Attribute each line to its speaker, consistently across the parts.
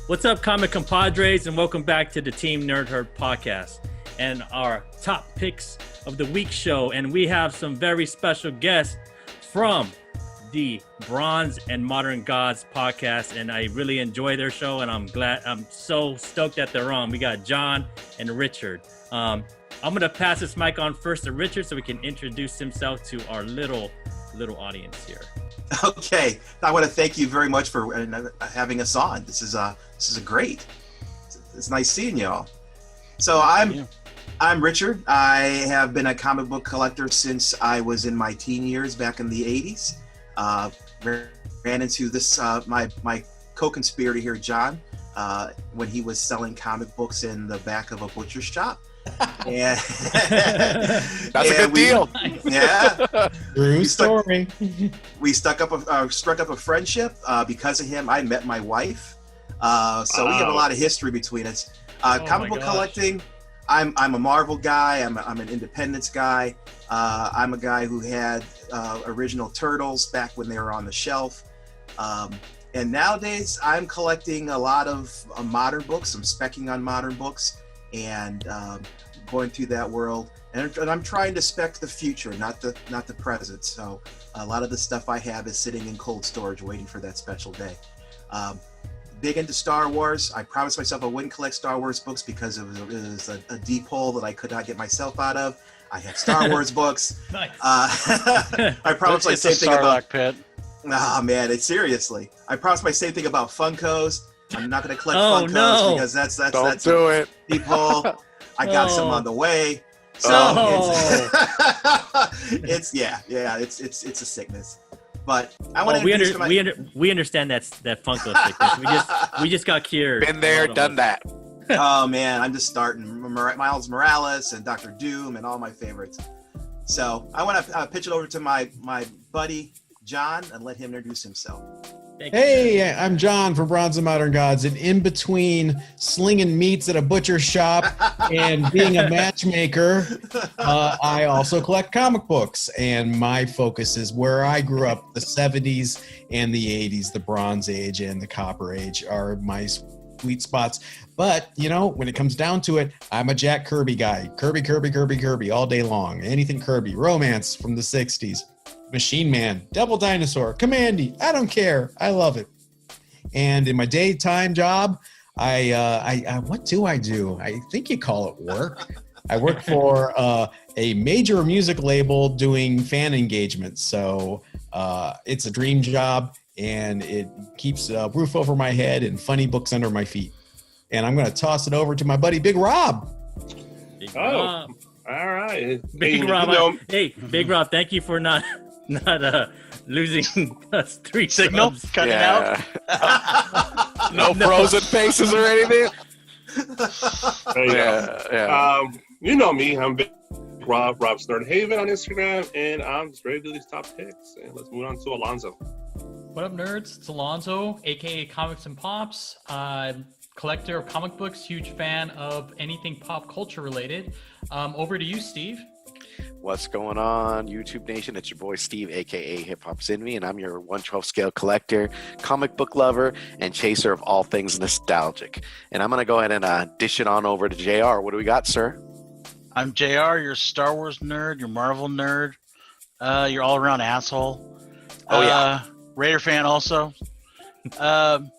Speaker 1: What's up, comic compadres, and welcome back to the Team Nerd Herd podcast and our top picks of the week show. And we have some very special guests from the Bronze and Modern Gods podcast, and I really enjoy their show, and I'm so stoked that they're on. We got John and Richard. I'm gonna pass this mic on first to Richard so he can introduce himself to our little audience here.
Speaker 2: Okay, I want to thank you very much for having us on. This is great. It's nice seeing y'all. So I'm Richard. I have been a comic book collector since I was in my teen years back in the 80s. Ran into this my co-conspirator here, John, when he was selling comic books in the back of a butcher shop. And
Speaker 3: that's a good deal.
Speaker 2: Yeah,
Speaker 4: true story.
Speaker 2: We struck up a friendship. Because of him, I met my wife. So we have a lot of history between us. Comic book collecting. I'm a Marvel guy. I'm an Independence guy. I'm a guy who had original Turtles back when they were on the shelf. And nowadays, I'm collecting a lot of modern books. I'm specking on modern books and going through that world. And I'm trying to spec the future, not the present. So a lot of the stuff I have is sitting in cold storage, waiting for that special day. Big into Star Wars. I promised myself I wouldn't collect Star Wars books because it was a deep hole that I could not get myself out of. I have Star Wars books.
Speaker 1: Nice.
Speaker 2: I promised my same thing about
Speaker 5: pit.
Speaker 2: Oh man, seriously. I promised my same thing about Funkos. I'm not going to collect Funkos because that's
Speaker 3: do it.
Speaker 2: Deep hole. I got some on the way. So it's it's a sickness. But I want to
Speaker 1: we understand that Funko sickness. We just got cured.
Speaker 3: Been there, done that.
Speaker 2: Oh man, I'm just starting. Miles Morales and Dr. Doom and all my favorites. So I want to pitch it over to my buddy John and let him introduce himself.
Speaker 4: Hey, I'm John from Bronze and Modern Gods, and in between slinging meats at a butcher shop and being a matchmaker, I also collect comic books, and my focus is where I grew up. The 70s and the 80s, the Bronze Age and the Copper Age are my sweet spots. But, when it comes down to it, I'm a Jack Kirby guy. Kirby all day long. Anything Kirby. Romance from the 60s. Machine Man, Devil Dinosaur, Commandy, I don't care. I love it. And in my daytime job, I what do? I think you call it work. I work for a major music label doing fan engagement. So it's a dream job, and it keeps a roof over my head and funny books under my feet. And I'm going to toss it over to my buddy, Big Rob.
Speaker 1: Rob.
Speaker 6: All right.
Speaker 1: Big Rob. Hey, Big Rob, thank you for not losing us 3
Speaker 5: Signal
Speaker 1: subs.
Speaker 5: cutting out.
Speaker 3: No frozen faces or anything.
Speaker 6: There you go. You know me. I'm Big Rob's Nerd Haven on Instagram, and I'm just ready to do these top picks. And let's move on to Alonzo.
Speaker 7: What up, nerds? It's Alonzo, aka Comics and Pops. Collector of comic books, huge fan of anything pop culture related. Over to you, Steve.
Speaker 3: What's going on, YouTube Nation? It's your boy Steve, aka Hip Hop's in Me, and I'm your 1/12 scale collector, comic book lover, and chaser of all things nostalgic. And I'm gonna go ahead and dish it on over to JR. What do we got, sir?
Speaker 5: I'm JR, your Star Wars nerd, your Marvel nerd, your all-around asshole.
Speaker 3: Oh yeah,
Speaker 5: Raider fan also. I'm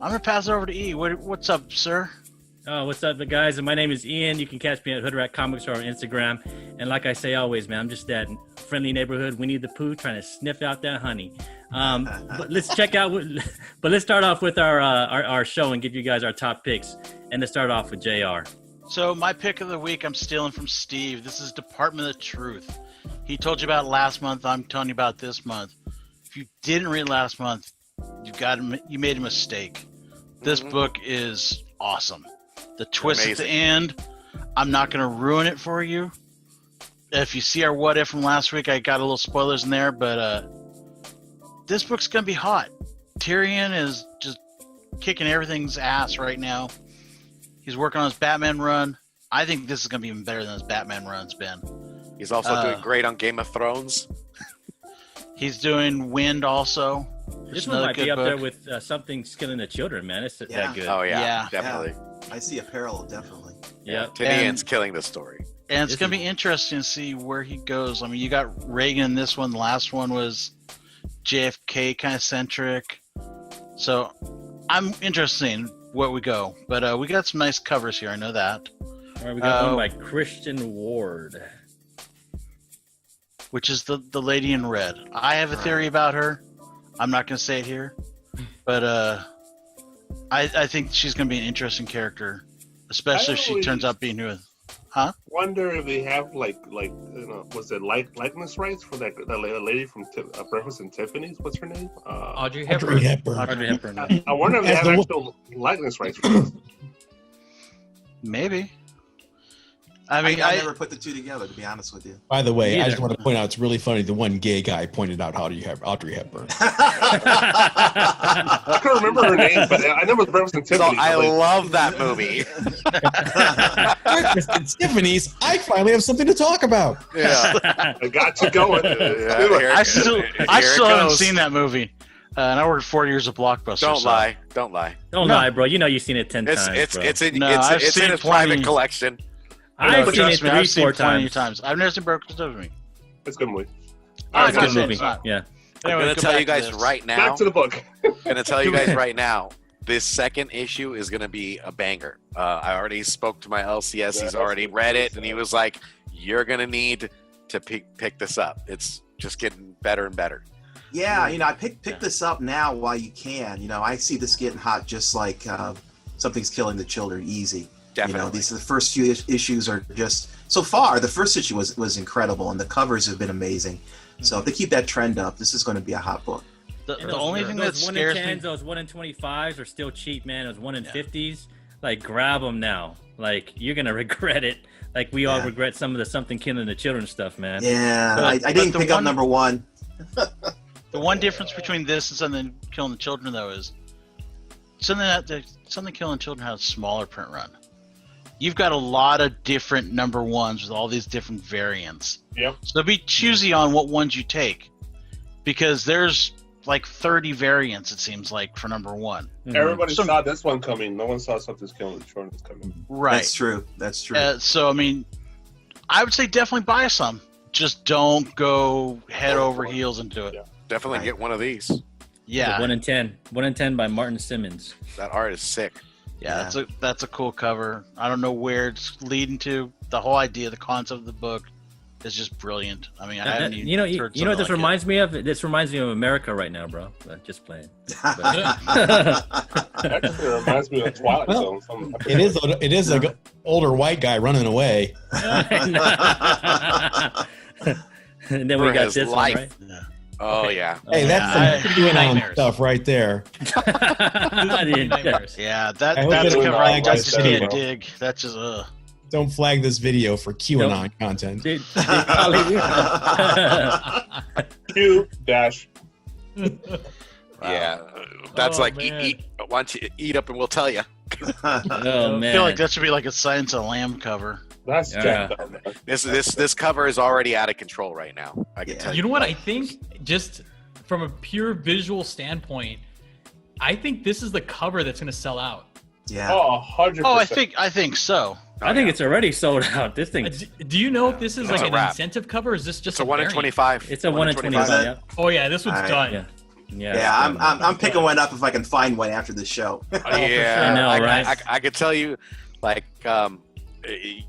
Speaker 5: gonna pass it over to E. What's up, sir?
Speaker 1: What's up, guys? And my name is Ian. You can catch me at Hoodrat Comics or on Instagram. And like I say always, man, I'm just that friendly neighborhood Winnie the Pooh trying to sniff out that honey. But let's start off with our show and give you guys our top picks. And let's start off with JR.
Speaker 5: So my pick of the week, I'm stealing from Steve. This is Department of Truth. He told you about it last month. I'm telling you about this month. If you didn't read last month, you made a mistake. This book is awesome. The twist at the end, I'm not going to ruin it for you. If you see our what if from last week, I got a little spoilers in there, but this book's going to be hot. Tyrion is just kicking everything's ass right now. He's working on his Batman run. I think this is going to be even better than his Batman run's been.
Speaker 3: He's also doing great on Game of Thrones.
Speaker 5: He's doing Wind also.
Speaker 1: This one might be up there with Something's Killing the Children, man. It's that good.
Speaker 3: Oh yeah,
Speaker 5: Yeah.
Speaker 3: definitely.
Speaker 2: I see a parallel, definitely.
Speaker 1: Yeah.
Speaker 3: Tinian's killing the story.
Speaker 5: And it's going to be interesting to see where he goes. I mean, you got Reagan in this one. The last one was JFK kind of centric. So I'm interested in where we go. But we got some nice covers here. I know that.
Speaker 1: All right, we got one by Christian Ward.
Speaker 5: Which is the lady in red. I have a theory about her. I'm not going to say it here. But I think she's going to be an interesting character. Especially if she turns out being with... Huh?
Speaker 6: Wonder if they have like was it likeness rights for that lady from Breakfast and Tiffany's? What's her name?
Speaker 7: Audrey Hepburn.
Speaker 1: Audrey Hepburn.
Speaker 6: I wonder if they have actual likeness rights for this.
Speaker 5: Maybe. I mean,
Speaker 2: I never put the two together, to be honest with you.
Speaker 4: By the way, I just want to point out it's really funny. The one gay guy pointed out Audrey Hepburn.
Speaker 6: I couldn't remember her name, but I know it was Breakfast and
Speaker 3: So
Speaker 6: Tiffany's.
Speaker 3: I love that movie.
Speaker 4: Breakfast at Tiffany's. I finally have something to talk about.
Speaker 3: Yeah.
Speaker 6: I got you going.
Speaker 5: I still haven't seen that movie. And I worked 4 years at Blockbuster.
Speaker 3: Don't lie. Don't lie.
Speaker 1: Don't lie, bro. You know you've seen it 10 times, bro.
Speaker 3: It's in
Speaker 5: I've
Speaker 3: his
Speaker 5: seen
Speaker 3: private collection.
Speaker 1: I've seen it
Speaker 5: I've
Speaker 1: 3-4
Speaker 5: plenty
Speaker 1: times.
Speaker 5: of times. I've never seen Breakfast with Me.
Speaker 6: It's a good movie.
Speaker 1: It's a good
Speaker 5: It's
Speaker 1: movie.
Speaker 5: not.
Speaker 1: Yeah.
Speaker 3: I'm
Speaker 5: Anyway,
Speaker 3: going to
Speaker 5: go
Speaker 3: tell
Speaker 5: back
Speaker 3: you guys
Speaker 5: to this.
Speaker 3: right now.
Speaker 6: Back to the book.
Speaker 3: This second issue is going to be a banger. I already spoke to my LCS. He's already read it, and he was like, you're going to need to pick this up. It's just getting better and better.
Speaker 2: Yeah, I pick this up now while you can. I see this getting hot just like Something's Killing the Children easy.
Speaker 3: Definitely.
Speaker 2: These are the first few issues are just, so far, the first issue was incredible, and the covers have been amazing. So if they keep that trend up, this is going to be a hot book.
Speaker 5: The only thing that
Speaker 1: those 1
Speaker 5: scares
Speaker 1: in 10s,
Speaker 5: me...
Speaker 1: those 1 in 25s are still cheap, man. Those 1 in 50s, like grab them now. Like you're gonna regret it. Like we all regret some of the Something Killing the Children stuff, man.
Speaker 2: Yeah, I didn't pick up number one.
Speaker 5: The one difference between this and Something Killing the Children, though, is Something Killing the Children has a smaller print run. You've got a lot of different number ones with all these different variants.
Speaker 6: Yep.
Speaker 5: So be choosy on what ones you take, because there's like 30 variants, it seems like, for number one.
Speaker 6: Everybody saw this one coming. No one saw Something's Killing the Children coming.
Speaker 5: Right.
Speaker 2: That's true.
Speaker 5: So, I mean, I would say definitely buy some. Just don't go head over heels into it.
Speaker 6: Yeah.
Speaker 3: Definitely get one of these.
Speaker 5: Yeah.
Speaker 1: 1 in 10. 1 in 10 by Martin Simmons.
Speaker 3: That art is sick.
Speaker 5: Yeah, that's a cool cover. I don't know where it's leading to. The whole idea, the concept of the book is just brilliant. I mean, I haven't even heard
Speaker 1: what this
Speaker 5: something like
Speaker 1: reminds me of? This reminds me of America right now, bro. Just playing.
Speaker 6: Actually, it reminds me of Twilight Zone.
Speaker 4: It is an older white guy running away.
Speaker 1: And then we got this one, right?
Speaker 5: Yeah.
Speaker 3: Oh, yeah.
Speaker 4: Hey, that's some QAnon stuff right there.
Speaker 7: Nightmares.
Speaker 5: Yeah,
Speaker 4: I hope
Speaker 5: that's
Speaker 4: they
Speaker 5: cover
Speaker 4: don't
Speaker 5: I
Speaker 4: flag
Speaker 5: just
Speaker 4: this
Speaker 5: can't
Speaker 4: video.
Speaker 5: dig. That's just
Speaker 4: Don't flag this video for QAnon content.
Speaker 1: Dude,
Speaker 6: Q dash.
Speaker 3: Yeah. That's
Speaker 7: Oh,
Speaker 3: like,
Speaker 7: man.
Speaker 3: eat. Why don't you eat up and we'll tell you.
Speaker 1: oh
Speaker 5: I
Speaker 1: man.
Speaker 5: feel like that should be like a Silence of the Lamb cover.
Speaker 6: That's
Speaker 1: Yeah.
Speaker 6: jacked up, man.
Speaker 3: This cover is already out of control right now. I can tell
Speaker 7: You know what? I think just from a pure visual standpoint, I think this is the cover that's going to sell out.
Speaker 2: Yeah.
Speaker 6: Oh, 100%.
Speaker 5: Oh, I think so.
Speaker 1: I think it's already sold out. This thing.
Speaker 7: Do you know if this is
Speaker 3: That's
Speaker 7: like
Speaker 3: a
Speaker 7: an
Speaker 3: wrap.
Speaker 7: incentive cover, or is this just
Speaker 3: It's a 1 in
Speaker 7: variant?
Speaker 3: 25.
Speaker 1: It's a 1 in 25.
Speaker 2: Is it?
Speaker 1: Yeah.
Speaker 7: Oh yeah, this one's
Speaker 2: All right.
Speaker 7: done.
Speaker 1: Yeah.
Speaker 2: Yeah, I'm picking one up if I can find one after the show.
Speaker 3: Yeah,
Speaker 1: I know, right?
Speaker 3: I could tell you, like,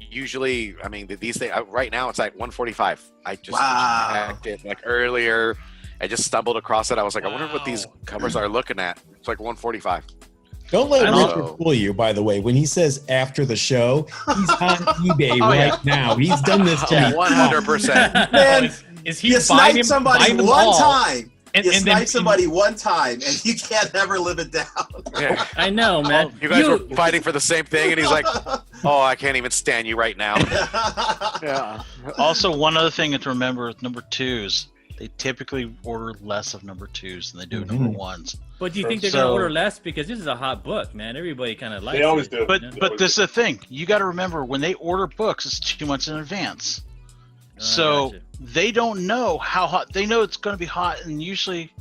Speaker 3: usually, I mean, these things right now it's like 145. I just checked it like earlier. I just stumbled across it. I was like, I wonder what these covers are looking at. It's like 145.
Speaker 4: Don't let
Speaker 1: I
Speaker 4: Richard
Speaker 3: know.
Speaker 4: fool you, by the way. When he says after the show, he's on eBay right now. He's done this to me.
Speaker 3: 100%.
Speaker 2: Man,
Speaker 7: Is he
Speaker 2: you
Speaker 7: buying
Speaker 2: snipe somebody
Speaker 7: buying them
Speaker 2: one
Speaker 7: all?
Speaker 2: time.
Speaker 7: And
Speaker 2: You
Speaker 7: then
Speaker 2: snipe somebody one time, and you can't ever live it down.
Speaker 3: Yeah.
Speaker 1: I know, man.
Speaker 3: You guys were fighting for the same thing, and he's like, "Oh, I can't even stand you right now." Yeah.
Speaker 5: Also, one other thing to remember with number twos, they typically order less of number twos than they do number ones.
Speaker 1: But do you think they're gonna order less because this is a hot book, man? Everybody kind of likes it.
Speaker 6: They always do.
Speaker 5: But this is the thing. You got to remember, when they order books, it's 2 months in advance. So
Speaker 1: gotcha.
Speaker 5: they don't know how hot. They know it's going to be hot, and usually,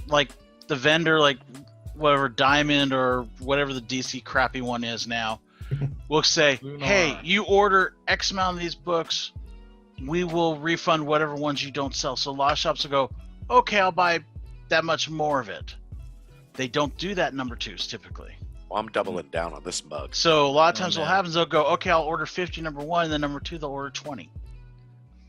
Speaker 5: like the vendor, like whatever Diamond or whatever the DC crappy one is now, will say, "Hey, you order X amount of these books, we will refund whatever ones you don't sell." So a lot of shops will go, "Okay, I'll buy that much more of it." They don't do that in number 2s typically.
Speaker 3: Well, I'm doubling down on this mug.
Speaker 5: So a lot of times what happens, they'll go, "Okay, I'll order 50 number 1, and then number 2 they'll order 20."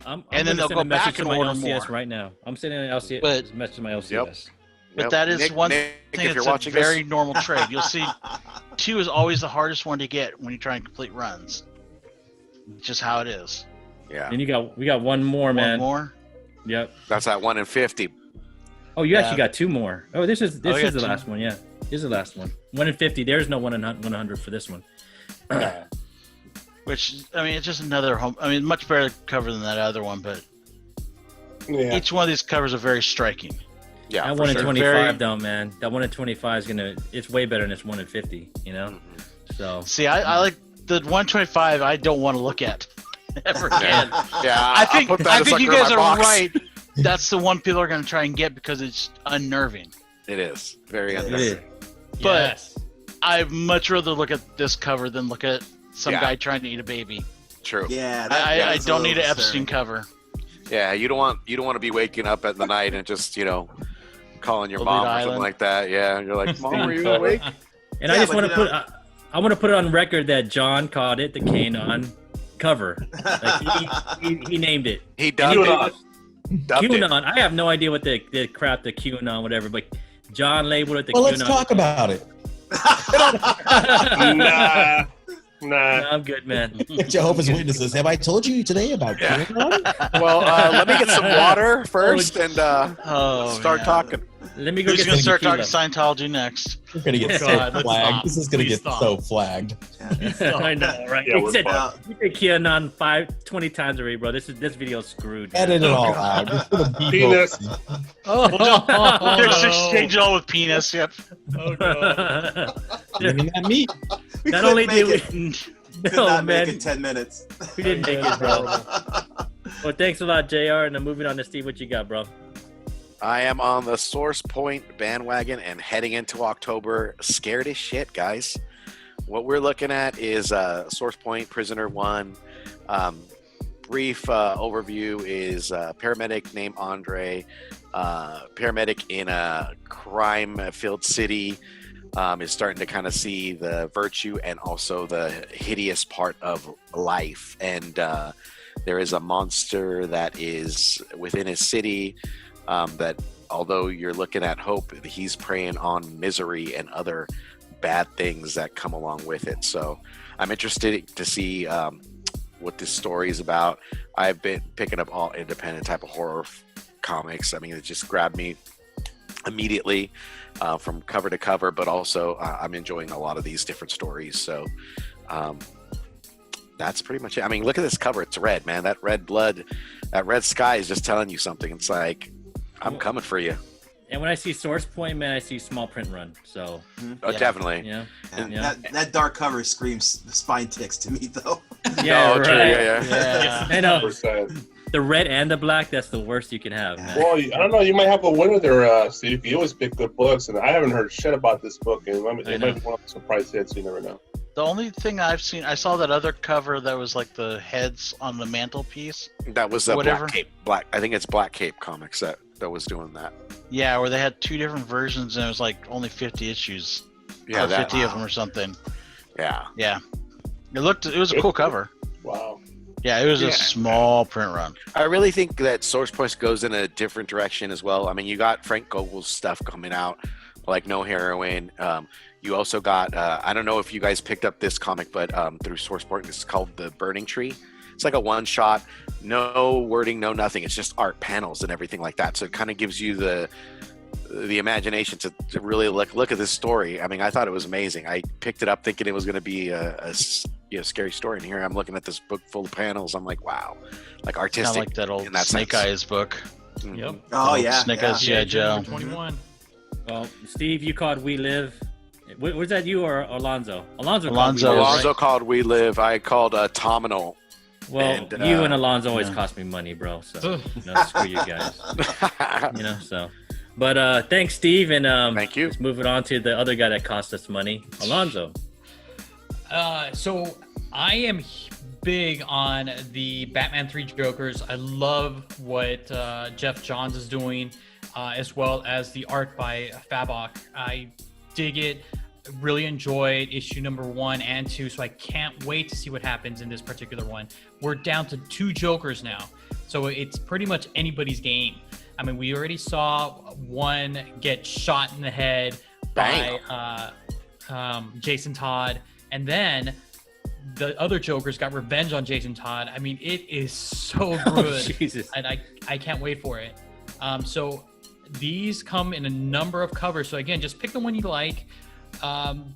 Speaker 1: I'm
Speaker 5: And then they'll go back and
Speaker 1: my
Speaker 5: order
Speaker 1: LCS
Speaker 5: more.
Speaker 1: right now. I'm sending an LCS
Speaker 5: But-
Speaker 1: message to my LCS.
Speaker 3: Yep.
Speaker 5: But
Speaker 3: Yep.
Speaker 5: that is
Speaker 3: Nick,
Speaker 5: one
Speaker 3: Nick,
Speaker 5: thing
Speaker 3: if you're
Speaker 5: that's a
Speaker 3: watching
Speaker 5: very
Speaker 3: this,
Speaker 5: normal trade. You'll see 2 is always the hardest one to get when you try and complete runs. It's just how it is.
Speaker 3: yeah,
Speaker 1: And we got one more, man.
Speaker 5: One more.
Speaker 1: Yep.
Speaker 3: that's at 1 in 50.
Speaker 1: Oh, you
Speaker 5: Yeah.
Speaker 1: actually got 2 more. Oh, this is
Speaker 5: I got
Speaker 1: the
Speaker 5: 2.
Speaker 1: last one. Yeah, this is the last one. 1 in 50. There's no 1 in 100 for this one.
Speaker 5: Which, I mean, it's just another home. I mean, much better cover than that other one, but
Speaker 6: Yeah.
Speaker 5: each one of these covers are very striking.
Speaker 3: Yeah,
Speaker 1: That
Speaker 3: for
Speaker 1: 1 in
Speaker 3: sure.
Speaker 1: 25
Speaker 5: Very-
Speaker 1: though, man. That 1 in 25 is it's way better than this 1 in 50. You know. So
Speaker 5: See, I like the 125. I don't want to look at ever again.
Speaker 3: Yeah,
Speaker 5: I think
Speaker 3: I'll put that
Speaker 5: I
Speaker 3: as
Speaker 5: think
Speaker 3: like
Speaker 5: you
Speaker 3: in my
Speaker 5: guys are
Speaker 3: box.
Speaker 5: right. That's the one people are going to try and get because it's unnerving.
Speaker 3: It is very
Speaker 1: it is.
Speaker 3: unnecessary.
Speaker 5: But-
Speaker 7: Yes.
Speaker 5: I'd much rather look at this cover than look at some
Speaker 3: Yeah.
Speaker 5: guy trying to eat a baby.
Speaker 3: True.
Speaker 2: Yeah,
Speaker 5: I
Speaker 2: is a
Speaker 5: don't
Speaker 2: little
Speaker 5: need an Epstein
Speaker 2: disturbing.
Speaker 5: cover.
Speaker 3: Yeah, you don't want to be waking up at the night and just calling your
Speaker 5: Lead
Speaker 3: mom or
Speaker 5: Island.
Speaker 3: something like that. Yeah, you're like, "Mom, are you
Speaker 1: Cover.
Speaker 3: awake?"
Speaker 1: And
Speaker 2: Yeah,
Speaker 1: I just
Speaker 2: but
Speaker 1: want to
Speaker 2: you
Speaker 1: put I want to put it on record that John called it the Kanon cover. Like he named it.
Speaker 3: He dubbed
Speaker 6: QAnon.
Speaker 3: it. Dubbed it.
Speaker 1: QAnon. I have no idea what the crap the QAnon whatever, but John labeled it the
Speaker 4: Well,
Speaker 1: QAnon.
Speaker 4: let's talk about it.
Speaker 6: Nah.
Speaker 1: No, I'm good, man.
Speaker 4: Jehovah's Witnesses. Have I told you today about
Speaker 3: Yeah.
Speaker 4: QAnon?
Speaker 3: Well, let me get some water first and
Speaker 5: Oh,
Speaker 3: start
Speaker 5: man.
Speaker 3: talking.
Speaker 1: Let me go
Speaker 5: Who's
Speaker 1: get
Speaker 5: going
Speaker 1: some
Speaker 5: to start
Speaker 1: tequila.
Speaker 5: talking Scientology next?
Speaker 4: We're gonna get so
Speaker 7: God, let's
Speaker 4: flagged.
Speaker 7: stop.
Speaker 4: This is gonna
Speaker 7: Please
Speaker 4: get
Speaker 7: stop.
Speaker 4: so flagged.
Speaker 1: I know, right?
Speaker 6: Yeah,
Speaker 1: he
Speaker 6: we're
Speaker 1: said,
Speaker 6: fine.
Speaker 1: you said QAnon 20 times already, bro. This video's screwed. man.
Speaker 4: Edit it all out. Just put a beep
Speaker 6: Penis.
Speaker 4: over it.
Speaker 1: Oh,
Speaker 5: Just exchange it all with penis. Yep.
Speaker 7: Oh, God.
Speaker 4: Bringing that meat.
Speaker 2: We
Speaker 1: Not
Speaker 2: couldn't
Speaker 1: only
Speaker 2: make
Speaker 1: did
Speaker 2: it.
Speaker 1: we,
Speaker 2: Could
Speaker 1: no,
Speaker 2: not
Speaker 1: man,
Speaker 2: make it 10 minutes.
Speaker 1: we didn't make it, bro. Well, thanks a lot, JR. And then moving on to Steve, what you got, bro?
Speaker 3: I am on the Source Point bandwagon and heading into October. Scared as shit, guys. What we're looking at is Source Point Prisoner 1. Brief overview is paramedic named Andre, paramedic in a crime-filled city, is starting to kind of see the virtue and also the hideous part of life. And there is a monster that is within his city that, although you're looking at hope, he's preying on misery and other bad things that come along with it. So I'm interested to see what this story is about. I've been picking up all independent type of horror comics. I mean, it just grabbed me immediately from cover to cover, but also I'm enjoying a lot of these different stories. So that's pretty much it. I mean, look at this cover. It's red, man. That red blood, that red sky is just telling you something. It's like, I'm coming for you.
Speaker 1: And when I see Source Point, man, I see small print run. So,
Speaker 3: Oh,
Speaker 5: Yeah.
Speaker 3: definitely.
Speaker 1: yeah.
Speaker 2: Yeah, that dark cover screams spine ticks to me, though.
Speaker 1: Yeah,
Speaker 3: Oh, true.
Speaker 1: right.
Speaker 3: Yeah.
Speaker 5: Yeah.
Speaker 1: I know.
Speaker 6: 100%.
Speaker 1: The red and the black, that's the worst you can have, man.
Speaker 6: Well, I don't know. You might have a winner there, Steve. You always pick good books, and I haven't heard shit about this book. And it
Speaker 1: I
Speaker 6: might
Speaker 1: know.
Speaker 6: be one of the surprise hits. You never know.
Speaker 5: The only thing I've seen, I saw that other cover that was like the heads on the mantelpiece.
Speaker 3: That was the
Speaker 5: Whatever.
Speaker 3: Black Cape. I think it's Black Cape Comics that was doing that.
Speaker 5: Yeah, where they had 2 different versions and it was like only 50 issues.
Speaker 3: Yeah,
Speaker 5: Or
Speaker 3: that.
Speaker 5: 50 of them or something.
Speaker 3: Yeah.
Speaker 5: Yeah. It was a cool cover.
Speaker 6: Wow.
Speaker 5: Yeah, it was
Speaker 3: Yeah.
Speaker 5: a small print run.
Speaker 3: I really think that Source Points goes in a different direction as well. I mean, you got Frank Gogel's stuff coming out, like No Heroine. You also got, I don't know if you guys picked up this comic, but through Source Point, it's called The Burning Tree. It's like a one-shot, no wording, no nothing. It's just art panels and everything like that. So it kind of gives you the imagination to really look at this story. I mean, I thought it was amazing. I picked it up thinking it was going to be a scary story, and here I'm looking at this book full of panels. I'm like, wow, like
Speaker 5: Kind
Speaker 3: artistic.
Speaker 5: of like that old
Speaker 3: in that
Speaker 5: Snake
Speaker 3: sense.
Speaker 5: Eyes book.
Speaker 3: Mhm.
Speaker 7: Yep.
Speaker 2: Oh, yeah.
Speaker 5: Snake
Speaker 2: yeah.
Speaker 5: Eyes G.I. Joe.
Speaker 7: Number 21.
Speaker 1: Well, Steve, you called We Live. Was that you or Alonzo? Alonzo.
Speaker 5: Alonzo.
Speaker 1: Called We Live,
Speaker 3: Alonzo
Speaker 1: right?
Speaker 3: called We Live. I called Tominal.
Speaker 1: Well,
Speaker 3: and,
Speaker 1: you and Alonzo always
Speaker 5: yeah.
Speaker 1: cost me money, bro. So, screw you guys. You know, so. But thanks, Steve, and
Speaker 3: Thank you.
Speaker 1: Let's move it on to the other guy that cost us money, Alonzo.
Speaker 7: So I am big on the Batman 3 Jokers. I love what Jeff Johns is doing, as well as the art by Fabok. I dig it. Really enjoyed issue number 1 and 2, so I can't wait to see what happens in this particular one. We're down to 2 Jokers now, so it's pretty much anybody's game. I mean, we already saw one get shot in the head by Jason Todd, and then the other Jokers got revenge on Jason Todd. I mean, it is so good.
Speaker 1: Oh, Jesus.
Speaker 7: And I can't wait for it. So these come in a number of covers. So again, just pick the one you like.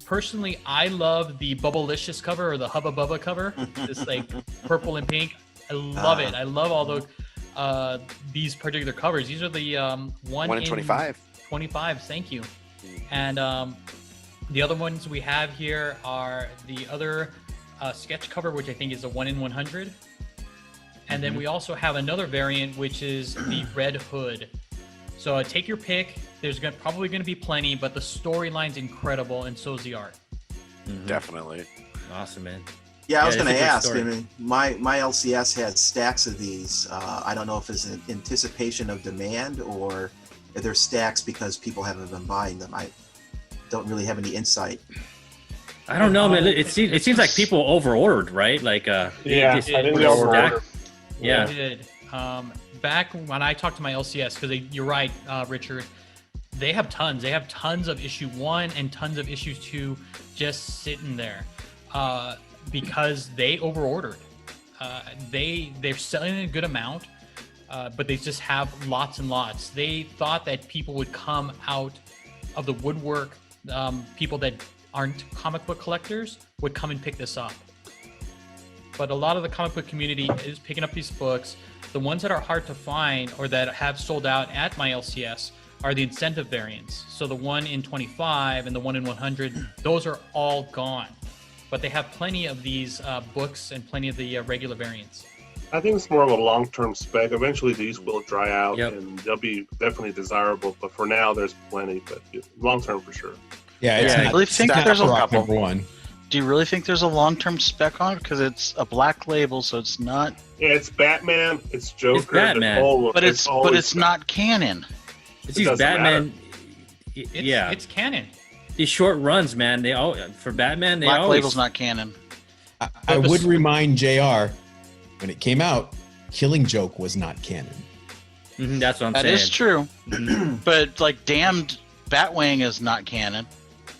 Speaker 7: Personally, I love the Bubblicious cover or the Hubba Bubba cover. This like purple and pink. I love it. I love all these particular covers. These are the 1
Speaker 3: in 25.
Speaker 7: 25. Thank you. And the other ones we have here are the other sketch cover, which I think is a 1 in 100. And then we also have another variant, which is the Red Hood. So take your pick. There's probably going to be plenty, but the storyline's incredible, and so's the art.
Speaker 3: Definitely.
Speaker 1: Awesome, man.
Speaker 2: Yeah, I was
Speaker 1: it's
Speaker 2: going
Speaker 1: a
Speaker 2: to
Speaker 1: good
Speaker 2: ask.
Speaker 1: story.
Speaker 2: I mean, my LCS has stacks of these. I don't know if it's an anticipation of demand or if they're stacks because people haven't been buying them. I don't really have any insight.
Speaker 1: I don't know, man. It seems like people overordered, right? Like,
Speaker 6: Yeah, I think they
Speaker 1: stack-
Speaker 6: overordered.
Speaker 1: Yeah.
Speaker 7: They did. Back when I talked to my LCS, because you're right, Richard, they have tons. They have tons of issue 1 and tons of issue 2 just sitting there because they overordered. They're selling a good amount, but they just have lots and lots. They thought that people would come out of the woodwork. People that aren't comic book collectors would come and pick this up. But a lot of the comic book community is picking up these books. The ones that are hard to find or that have sold out at my LCS are the incentive variants. So the 1 in 25 and the 1 in 100, those are all gone. But they have plenty of these books and plenty of the regular variants.
Speaker 6: I think it's more of a long-term spec. Eventually, these will dry out,
Speaker 1: Yep.
Speaker 6: and they'll be definitely desirable. But for now, there's plenty. But long-term, for sure.
Speaker 4: Yeah, it's
Speaker 1: Yeah,
Speaker 4: not,
Speaker 5: I really think
Speaker 4: it's not
Speaker 5: there's a
Speaker 4: Rock
Speaker 3: couple.
Speaker 4: number 1.
Speaker 5: Do you really think there's a long-term spec on it? Because it's a black label, so it's not.
Speaker 6: Yeah, it's Batman. It's Joker.
Speaker 1: It's Batman.
Speaker 5: But it's
Speaker 6: always
Speaker 5: not canon.
Speaker 1: It's
Speaker 6: It
Speaker 1: these
Speaker 6: doesn't
Speaker 1: Batman.
Speaker 7: It's it's canon.
Speaker 1: These short runs, man. They all for Batman. They
Speaker 5: Black
Speaker 1: always
Speaker 5: label's not canon.
Speaker 4: I would remind JR, when it came out, Killing Joke was not canon.
Speaker 1: Mhm, that's what I'm
Speaker 5: That
Speaker 1: saying.
Speaker 5: is true. But like, damned Batwing is not canon.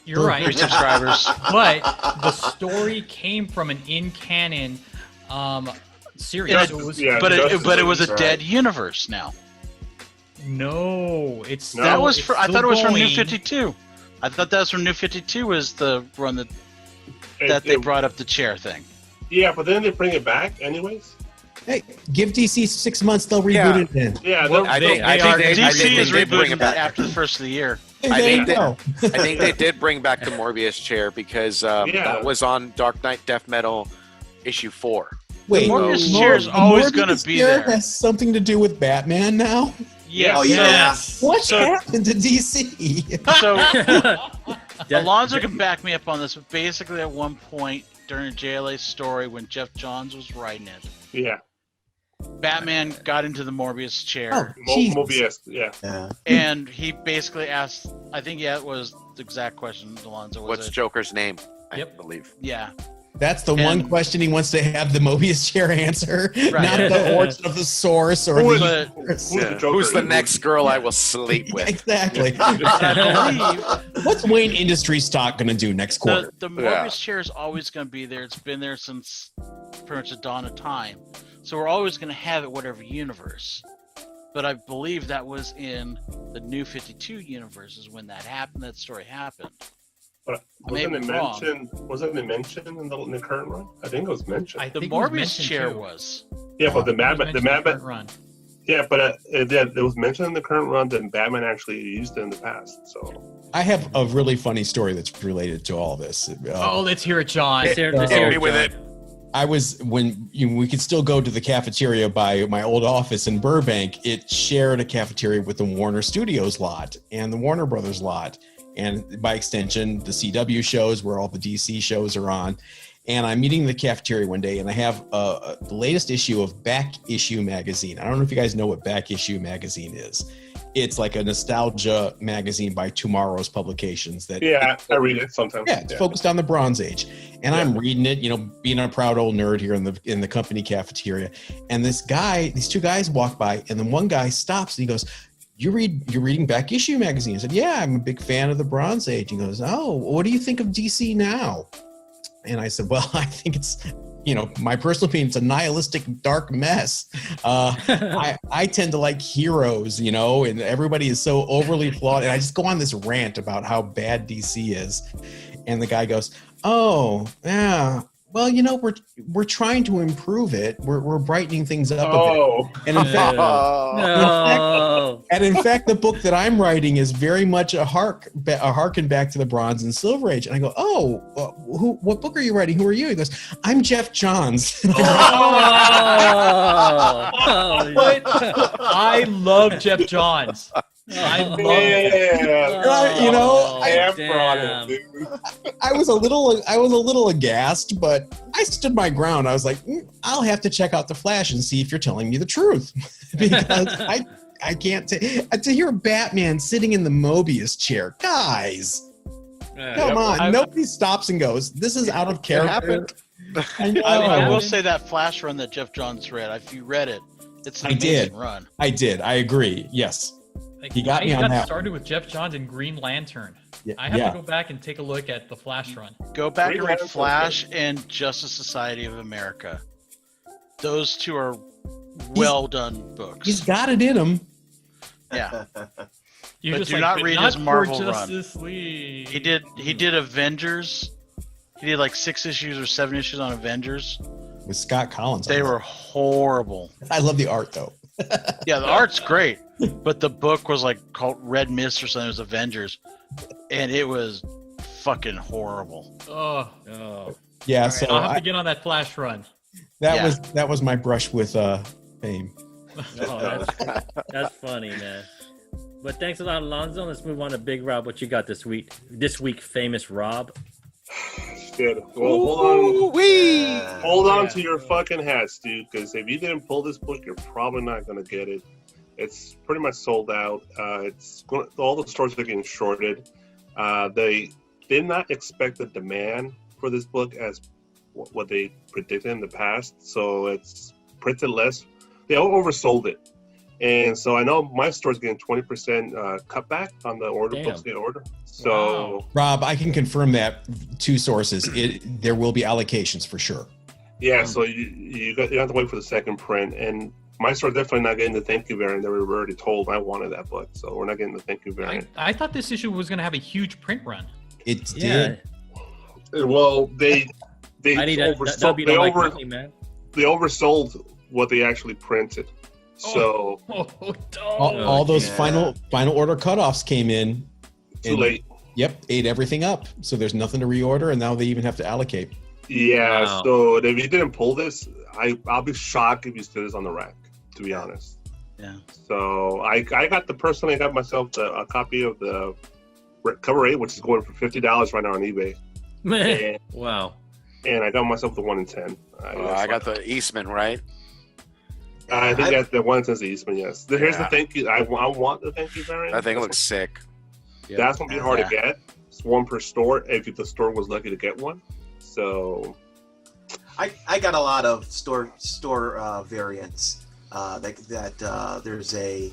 Speaker 7: You're right.
Speaker 5: 3 subscribers.
Speaker 7: But the story came from an in-canon series.
Speaker 5: Yeah,
Speaker 7: So it was,
Speaker 6: yeah.
Speaker 5: But it was a
Speaker 2: Right.
Speaker 5: dead universe now.
Speaker 7: No, it's
Speaker 6: No.
Speaker 5: That was
Speaker 7: it's
Speaker 5: I
Speaker 7: still
Speaker 5: thought it was from New
Speaker 7: going.
Speaker 5: 52. I thought that was from New 52 was the run that they brought up the chair thing.
Speaker 6: Yeah, but then they bring it back anyways.
Speaker 4: Hey, give DC 6 months, they'll reboot
Speaker 3: Yeah.
Speaker 4: it then.
Speaker 6: Yeah,
Speaker 1: Well,
Speaker 3: I
Speaker 6: they'll-
Speaker 3: think
Speaker 5: DC
Speaker 3: they
Speaker 5: is
Speaker 3: did bring
Speaker 5: rebooting
Speaker 3: it back.
Speaker 5: after the first of the year.
Speaker 4: Hey,
Speaker 3: I
Speaker 4: there
Speaker 3: think
Speaker 4: you
Speaker 3: they-
Speaker 4: go.
Speaker 3: I think they did bring back the Morbius chair because that was on Dark Knight Death Metal issue 4.
Speaker 4: Wait,
Speaker 5: Morbius
Speaker 4: Mor-
Speaker 5: chair is always
Speaker 4: Morbius
Speaker 5: gonna be
Speaker 4: chair
Speaker 5: there.
Speaker 4: has something to do with Batman now?
Speaker 5: Yes.
Speaker 2: Oh, yeah.
Speaker 4: What
Speaker 5: So-
Speaker 4: happened to DC?
Speaker 5: So
Speaker 1: Yeah.
Speaker 5: Alonzo can back me up on this, but basically at one point during a JLA story when Jeff Johns was writing it,
Speaker 6: yeah.
Speaker 5: Batman got into the Morbius chair
Speaker 4: Oh, Jesus.
Speaker 6: Mobius. Yeah.
Speaker 2: Yeah.
Speaker 5: and he basically asked, I think it was the exact question, Alonzo, was
Speaker 3: What's
Speaker 5: it?
Speaker 3: Joker's name? I
Speaker 7: Yep.
Speaker 3: believe.
Speaker 5: Yeah.
Speaker 4: That's the one
Speaker 5: And-
Speaker 4: question he wants to have the Mobius chair answer,
Speaker 5: Right.
Speaker 4: not the origin of the source or
Speaker 6: Who
Speaker 4: the
Speaker 5: is-
Speaker 4: universe.
Speaker 6: Who's the Joker?
Speaker 3: Who's the next girl I will sleep with?
Speaker 4: Exactly.
Speaker 5: I believe
Speaker 4: What's Wayne Industries stock going to do next quarter?
Speaker 5: the Morbius
Speaker 3: Yeah.
Speaker 5: chair is always going to be there. It's been there since pretty much the dawn of time. So we're always going to have it, whatever universe. But I believe that was in the New 52 universe is when that happened. That story happened.
Speaker 6: But
Speaker 5: I may
Speaker 6: wasn't it
Speaker 5: be wrong.
Speaker 6: mentioned? Wasn't it mentioned in the current one? I think it was mentioned.
Speaker 7: I
Speaker 5: The
Speaker 7: think it was
Speaker 5: Morbius
Speaker 7: mentioned
Speaker 5: chair
Speaker 7: too.
Speaker 5: was.
Speaker 6: Yeah, but the
Speaker 7: It was
Speaker 6: Batman,
Speaker 7: mentioned in the current run.
Speaker 6: yeah, but it was mentioned in the current run that Batman actually used it in the past. So
Speaker 4: I have a really funny story that's related to all this.
Speaker 7: Oh, let's hear it, John.
Speaker 1: Let's hear
Speaker 3: Hit me
Speaker 1: it,
Speaker 3: with
Speaker 1: John.
Speaker 3: it.
Speaker 4: we could still go to the cafeteria by my old office in Burbank. It shared a cafeteria with the Warner Studios lot and the Warner Brothers lot, and by extension, the CW shows where all the DC shows are on. And I'm meeting in the cafeteria one day, and I have the latest issue of Back Issue magazine. I don't know if you guys know what Back Issue magazine is. It's like a nostalgia magazine by Tomorrow's Publications.
Speaker 6: I read it sometimes.
Speaker 4: Yeah, it's focused on the Bronze Age, and I'm reading it. Being a proud old nerd here in the company cafeteria. And these two guys walk by, and then one guy stops and he goes, You're reading Back Issue magazine? I said, yeah, I'm a big fan of the Bronze Age. He goes, oh, what do you think of DC now? And I said, well, I think it's, my personal opinion, it's a nihilistic, dark mess. I tend to like heroes, and everybody is so overly flawed. And I just go on this rant about how bad DC is. And the guy goes, oh, yeah. Well, we're trying to improve it. We're brightening things up a bit. And in fact, the book that I'm writing is very much a harken back to the Bronze and Silver Age. And I go, what book are you writing? Who are you? He goes, I'm Jeff Johns.
Speaker 7: I love Jeff Johns. I love
Speaker 4: I was a little aghast, but I stood my ground. I was like, I'll have to check out the Flash and see if you're telling me the truth, because I can't to hear Batman sitting in the Mobius chair, guys. Come on, nobody stops and goes, this is out of character.
Speaker 5: I will say that Flash run that Jeff Johns read. If you read it, it's an amazing run.
Speaker 4: I did. I agree. Yes. He got me on that.
Speaker 7: Started with Jeff Johns and Green Lantern. I have to go back and take a look at the Flash run.
Speaker 5: Go back and read Flash and Justice Society of America. Those two are well done books.
Speaker 4: He's got it in him.
Speaker 5: Yeah. But do not read his Marvel run. League. He did Avengers. He did like 6 issues or 7 issues on Avengers.
Speaker 4: With Scott Collins.
Speaker 5: They were horrible.
Speaker 4: I love the art though.
Speaker 5: Yeah, the art's great. But the book was like called Red Mist or something. It was Avengers. And it was fucking horrible.
Speaker 7: Oh.
Speaker 4: Yeah,
Speaker 7: right,
Speaker 4: so
Speaker 7: I'll have to get on that Flash run.
Speaker 4: That was my brush with fame.
Speaker 1: That's funny, man. But thanks a lot, Alonzo. Let's move on to Big Rob. What you got this week? This week, famous Rob.
Speaker 6: Good. Well, hold on to your fucking hats, dude. Because if you didn't pull this book, you're probably not gonna get it. It's pretty much sold out. All the stores are getting shorted. They did not expect the demand for this book as what they predicted in the past, so it's printed less. They oversold it, and so I know my store's getting 20% cutback on the order. Books they order. So
Speaker 4: Rob, I can confirm that 2 sources. There will be allocations for sure.
Speaker 6: Yeah, so you have to wait for the second print, and my store definitely not getting the thank you variant. They were already told I wanted that book, so we're not getting the thank you variant.
Speaker 7: I thought this issue was going to have a huge print run.
Speaker 4: It did.
Speaker 6: Well, they oversold what they actually printed. So
Speaker 4: all those final order cutoffs came in.
Speaker 6: Too late.
Speaker 4: Yep, ate everything up. So there's nothing to reorder, and now they even have to allocate.
Speaker 6: Yeah. Wow. So if you didn't pull this, I'll be shocked if you still is on the rack, to be honest.
Speaker 5: Yeah.
Speaker 6: So I got myself a copy of the cover 8, which is going for $50 right now on eBay.
Speaker 1: Man. Wow.
Speaker 6: And I got myself the 1 in 10.
Speaker 3: I got the Eastman, right?
Speaker 6: I think that's the 1 in 10 is the Eastman, yes. Here's the thank you. I want the thank you variant.
Speaker 3: I think it looks sick.
Speaker 6: Yeah. That's going to be hard to get. It's 1 per store if the store was lucky to get one. So
Speaker 2: I got a lot of store variants. There's a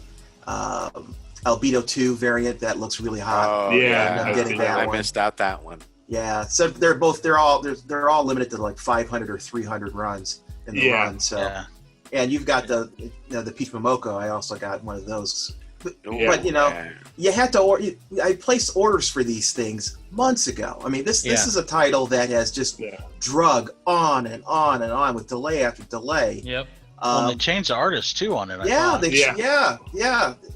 Speaker 2: Albedo 2 variant that looks really hot.
Speaker 3: I missed out that one.
Speaker 2: Yeah, so they're all limited to like 500 or 300 runs in the run. So, and you've got the Peach Momoko. I also got one of those. But you had to order. I placed orders for these things months ago. I mean, this is a title that has just drug on and on and on with delay after delay.
Speaker 7: Yep.
Speaker 5: They changed the artist too on it.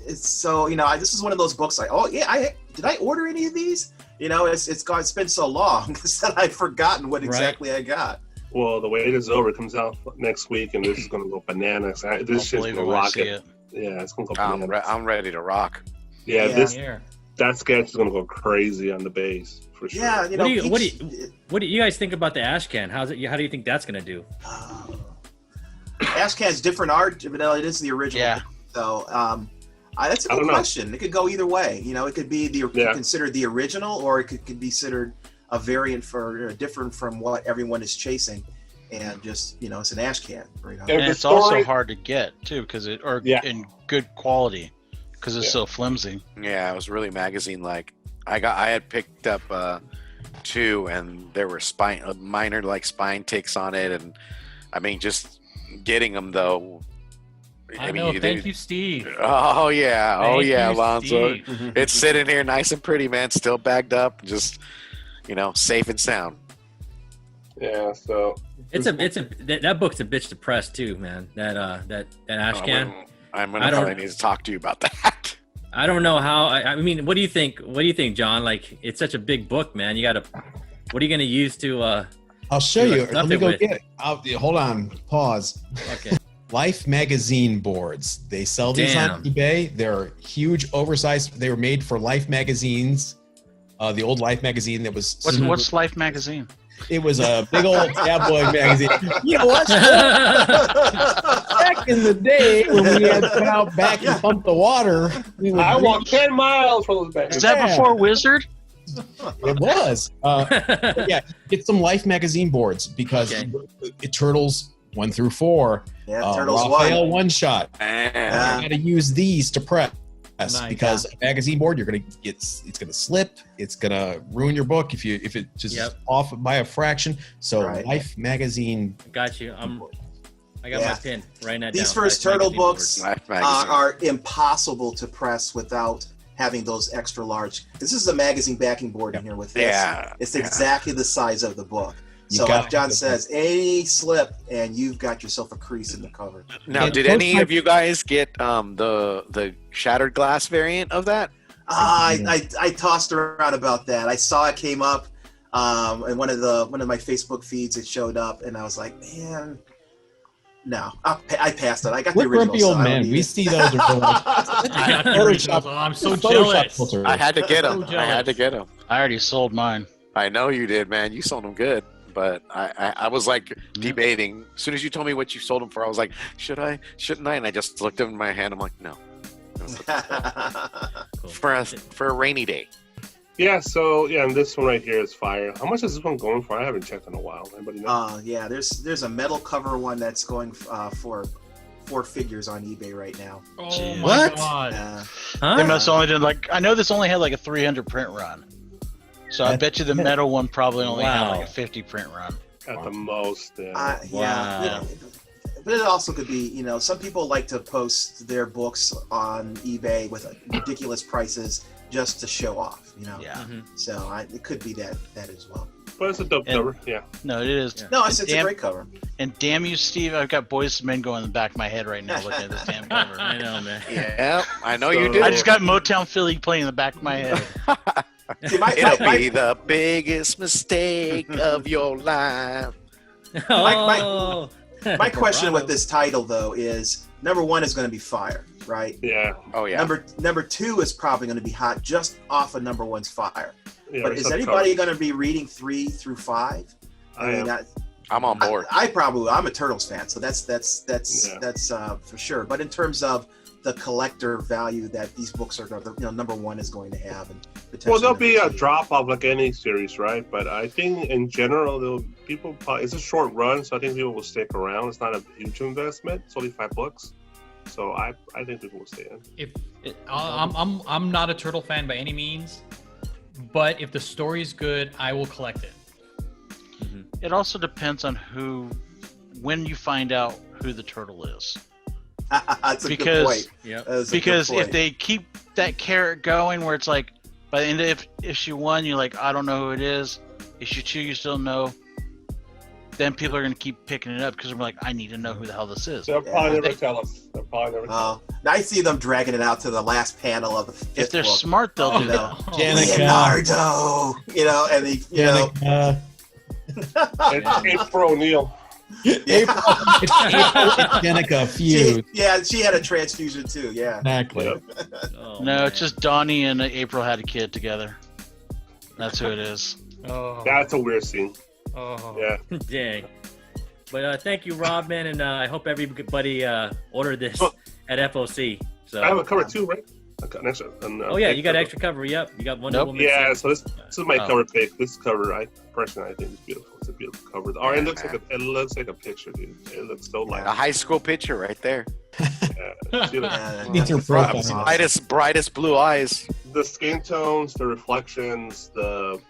Speaker 2: It's so this is one of those books. Did I order any of these? It's been so long that I've forgotten what exactly I got.
Speaker 6: Well, the wait is over. It comes out next week, and this is going to go bananas. This shit's going to rock it. Yeah, it's going to go bananas.
Speaker 3: I'm ready to rock.
Speaker 6: Yeah, that sketch is going to go crazy on the base for sure.
Speaker 2: Yeah,
Speaker 1: what do you guys think about the Ashcan? How do you think that's going to do?
Speaker 2: Ashcan's different art, but it is the original.
Speaker 5: Yeah.
Speaker 2: So that's a good question. It could go either way. It could be considered the original, or it could be considered a variant for different from what everyone is chasing, and just it's an Ashcan.
Speaker 5: And it's also hard to get too, because in good quality, because it's so flimsy.
Speaker 3: Yeah, it was really magazine-like. I had picked up 2, and there were minor spine ticks on it, and I mean just getting them though.
Speaker 7: I know. Thank you, Steve.
Speaker 3: Oh yeah, Alonzo.
Speaker 7: Steve.
Speaker 3: It's sitting here nice and pretty, man. Still bagged up, just safe and sound.
Speaker 6: Yeah, so
Speaker 1: that book's a bitch to press too, man. That Ashcan.
Speaker 3: I'm gonna probably need to talk to you about that.
Speaker 1: I don't know how. I mean, what do you think? What do you think, John? Like, it's such a big book, man. What are you gonna use to?
Speaker 4: I'll show you. Let me go get it. Hold on. Pause.
Speaker 1: Okay.
Speaker 4: Life magazine boards. They sell these on eBay. They're huge, oversized. They were made for Life magazines. The old Life magazine that was.
Speaker 5: What's Life magazine?
Speaker 4: It was a big old tabloid magazine. You know what? Back in the day when we had to come out back and pump the water,
Speaker 6: I walked 10 miles for those bags.
Speaker 5: Is that before Wizard?
Speaker 4: It was. Yeah, get some Life magazine boards because Turtles 1 through 4.
Speaker 2: Yeah, Turtles
Speaker 4: Raphael one shot. You
Speaker 3: Yeah.
Speaker 4: got to use these to press. Because
Speaker 2: God.
Speaker 4: a magazine board, you're gonna it's gonna slip. It's gonna ruin your book if it just off by a fraction. So Life magazine.
Speaker 1: Got you. I got my pen. Writing that down.
Speaker 2: These first Turtle books are impossible to press without having those extra large. This is a magazine backing board in here with this.
Speaker 3: Yeah.
Speaker 2: It's exactly the size of the book. So like John says, any slip and you've got yourself a crease in the cover.
Speaker 3: Now, did any of you guys get the shattered glass variant of that?
Speaker 2: I tossed around about that. I saw it came up in one of my Facebook feeds. It showed up, and I was like, man, no, I passed it. I got the original.
Speaker 4: Grumpy old men. We see those.
Speaker 7: I'm so jealous.
Speaker 3: I had to get them.
Speaker 5: I already sold mine.
Speaker 3: I know you did, man. You sold them good. But I was like debating. As soon as you told me what you sold them for, I was like, should I? Shouldn't I? And I just looked up in my hand. I'm like, no.
Speaker 1: Cool.
Speaker 3: For a rainy day.
Speaker 6: Yeah, so and this one right here is fire. How much is this one going for? I haven't checked in a while. Anybody know?
Speaker 2: Yeah, there's a metal cover one that's going for 4 figures on eBay right now.
Speaker 7: Oh my
Speaker 4: What?
Speaker 7: God.
Speaker 5: They must only did I know this only had like a 300 print run. So I bet you the metal one probably only had like a 50 print run.
Speaker 6: At the most.
Speaker 2: Yeah.
Speaker 1: Wow.
Speaker 2: But it also could be, some people like to post their books on eBay with ridiculous prices just to show off,
Speaker 5: Yeah.
Speaker 1: Mm-hmm.
Speaker 2: So it could be that as well.
Speaker 6: But it's a dope cover, yeah.
Speaker 5: No, it is.
Speaker 2: No, it's a great cover.
Speaker 5: And damn you, Steve, I've got Boys to Men going in the back of my head right now looking at this damn cover.
Speaker 1: I know, man.
Speaker 3: Yeah, I know you do.
Speaker 5: I just got Motown Philly playing in the back of my head.
Speaker 2: See,
Speaker 3: It'll be the biggest mistake of your life.
Speaker 1: Oh.
Speaker 2: My question with this title though is number 1 is going to be fire, right?
Speaker 6: Yeah.
Speaker 3: Oh yeah.
Speaker 2: Number 2 is probably going to be hot just off of number 1's fire.
Speaker 6: Yeah,
Speaker 2: but is anybody going to be reading 3 through 5?
Speaker 3: I'm on board.
Speaker 2: I'm a Turtles fan, so that's for sure. But in terms of the collector value that these books are, number 1 is going to have, and potentially
Speaker 6: there'll be a drop off like any series, right? But I think in general, it's a short run, so I think people will stick around. It's not a huge investment. It's only $5, so I think people will stay in.
Speaker 7: I'm not a Turtle fan by any means, but if the story's good, I will collect it.
Speaker 1: Mm-hmm.
Speaker 5: It also depends on when you find out who the turtle is.
Speaker 2: That's a good point.
Speaker 5: Because if they keep that carrot going where it's like by the end of issue 1 you're like, I don't know who it is, issue 2 you still know, then people are going to keep picking it up because they're like, I need to know who the hell this is.
Speaker 6: They'll probably never tell us.
Speaker 2: I see them dragging it out to the last panel of the 5th
Speaker 5: if they're
Speaker 2: book.
Speaker 5: smart they'll do that.
Speaker 2: Leonardo, and
Speaker 6: It's April O'Neil.
Speaker 4: April, it's Danica fused.
Speaker 2: She had a transfusion too. Yeah.
Speaker 4: Exactly.
Speaker 6: Yep.
Speaker 1: Oh,
Speaker 5: No,
Speaker 1: man.
Speaker 5: it's just Donnie and April had a kid together. That's who it is.
Speaker 7: Oh.
Speaker 6: That's a weird scene.
Speaker 7: Oh.
Speaker 6: Yeah.
Speaker 1: Dang. But thank you, Rob, man, and I hope everybody ordered this at FOC. So
Speaker 6: I have a cover too, right?
Speaker 1: oh yeah, you got extra cover. Yep, you got Wonder Woman.
Speaker 6: Yeah, so this is my
Speaker 1: Oh.
Speaker 6: cover pick. This cover, I think is beautiful. It's a beautiful cover. Oh, it looks like a picture, dude. It looks so like
Speaker 3: A high school picture right there.
Speaker 6: yeah, beautiful.
Speaker 4: Needs her profile.
Speaker 3: Brightest blue eyes.
Speaker 6: The skin tones, the reflections, the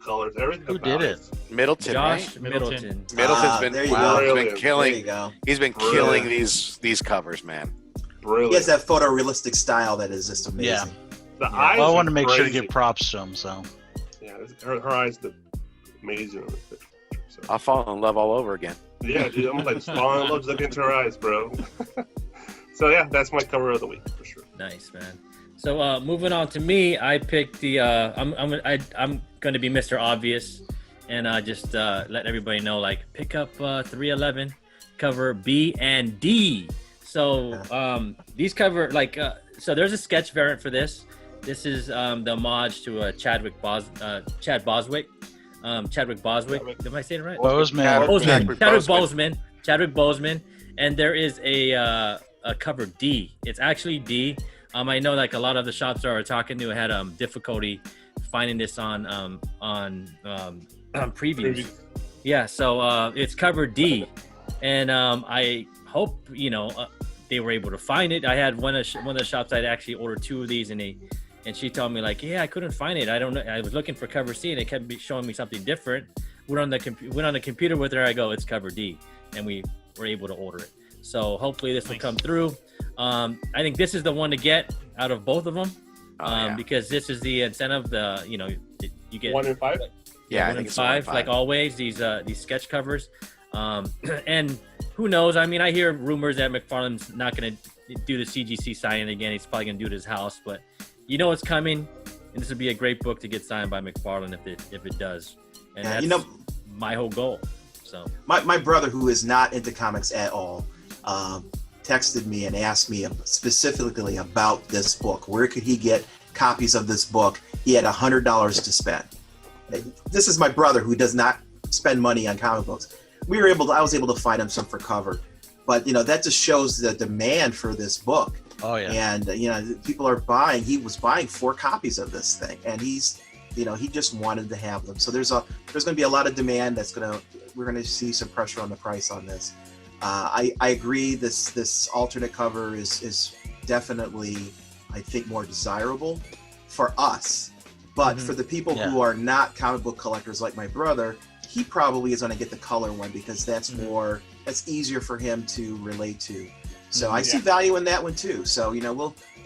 Speaker 6: colors, everything.
Speaker 5: Who
Speaker 6: about
Speaker 5: did it?
Speaker 3: Middleton,
Speaker 1: Josh
Speaker 3: right?
Speaker 1: Middleton.
Speaker 3: Middleton's been,
Speaker 2: there you
Speaker 3: wow,
Speaker 6: go.
Speaker 3: he's been killing.
Speaker 2: There you go.
Speaker 3: He's been killing these covers, man.
Speaker 6: Brilliant.
Speaker 2: He has that photorealistic style that is just amazing.
Speaker 5: Yeah.
Speaker 6: The eyes.
Speaker 5: Well, I want
Speaker 6: are
Speaker 5: to make sure to
Speaker 6: crazy.
Speaker 5: give props to him. So
Speaker 6: Yeah, her eyes look amazing on this picture. So,
Speaker 3: I'll fall in love all over again.
Speaker 6: yeah, dude, I'm like falling in love just looking into her eyes, bro. So yeah, that's my cover of the week for sure.
Speaker 1: Nice, man. So moving on to me, I picked the. I'm going to be Mr. Obvious, and just let everybody know, like, pick up 311 cover B and D. So these cover so there's a sketch variant for this. This is the homage to Chadwick Boswick. Chadwick Boswick. Am I saying it right?
Speaker 5: Bozeman.
Speaker 1: Chadwick Boseman. And there is a cover D. It's actually D. I know like a lot of the shops I were talking to had difficulty finding this on previews. Yeah, so it's cover D, and I hope they were able to find it. I had one of the shops I'd actually ordered 2 of these, and she told me like, yeah, I couldn't find it. I don't know. I was looking for cover C, and it kept showing me something different. Went on the computer with her. I go, it's cover D, and we were able to order it. So hopefully this will come through. I think this is the one to get out of both of them, because this is the incentive. You get
Speaker 6: 1 in 5.
Speaker 3: Yeah, I
Speaker 1: 1
Speaker 3: think
Speaker 1: in
Speaker 3: it's
Speaker 1: 5, like always. These sketch covers, and who knows? I mean, I hear rumors that McFarlane's not going to do the CGC signing again. He's probably going to do it at his house, but it's coming, and this would be a great book to get signed by McFarlane if it does. And that's my whole goal. So
Speaker 2: my brother, who is not into comics at all, texted me and asked me specifically about this book. Where could he get copies of this book? He had $100 to spend. This is my brother, who does not spend money on comic books. I was able to find him some for cover, but that just shows the demand for this book.
Speaker 5: Oh yeah.
Speaker 2: And people are buying. He was buying 4 copies of this thing, and he just wanted to have them. So there's going to be a lot of demand. We're going to see some pressure on the price on this. I agree. This alternate cover is definitely, I think, more desirable for us. But for the people who are not comic book collectors like my brother, he probably is going to get the color one because that's easier for him to relate to. So I see value in that one too. So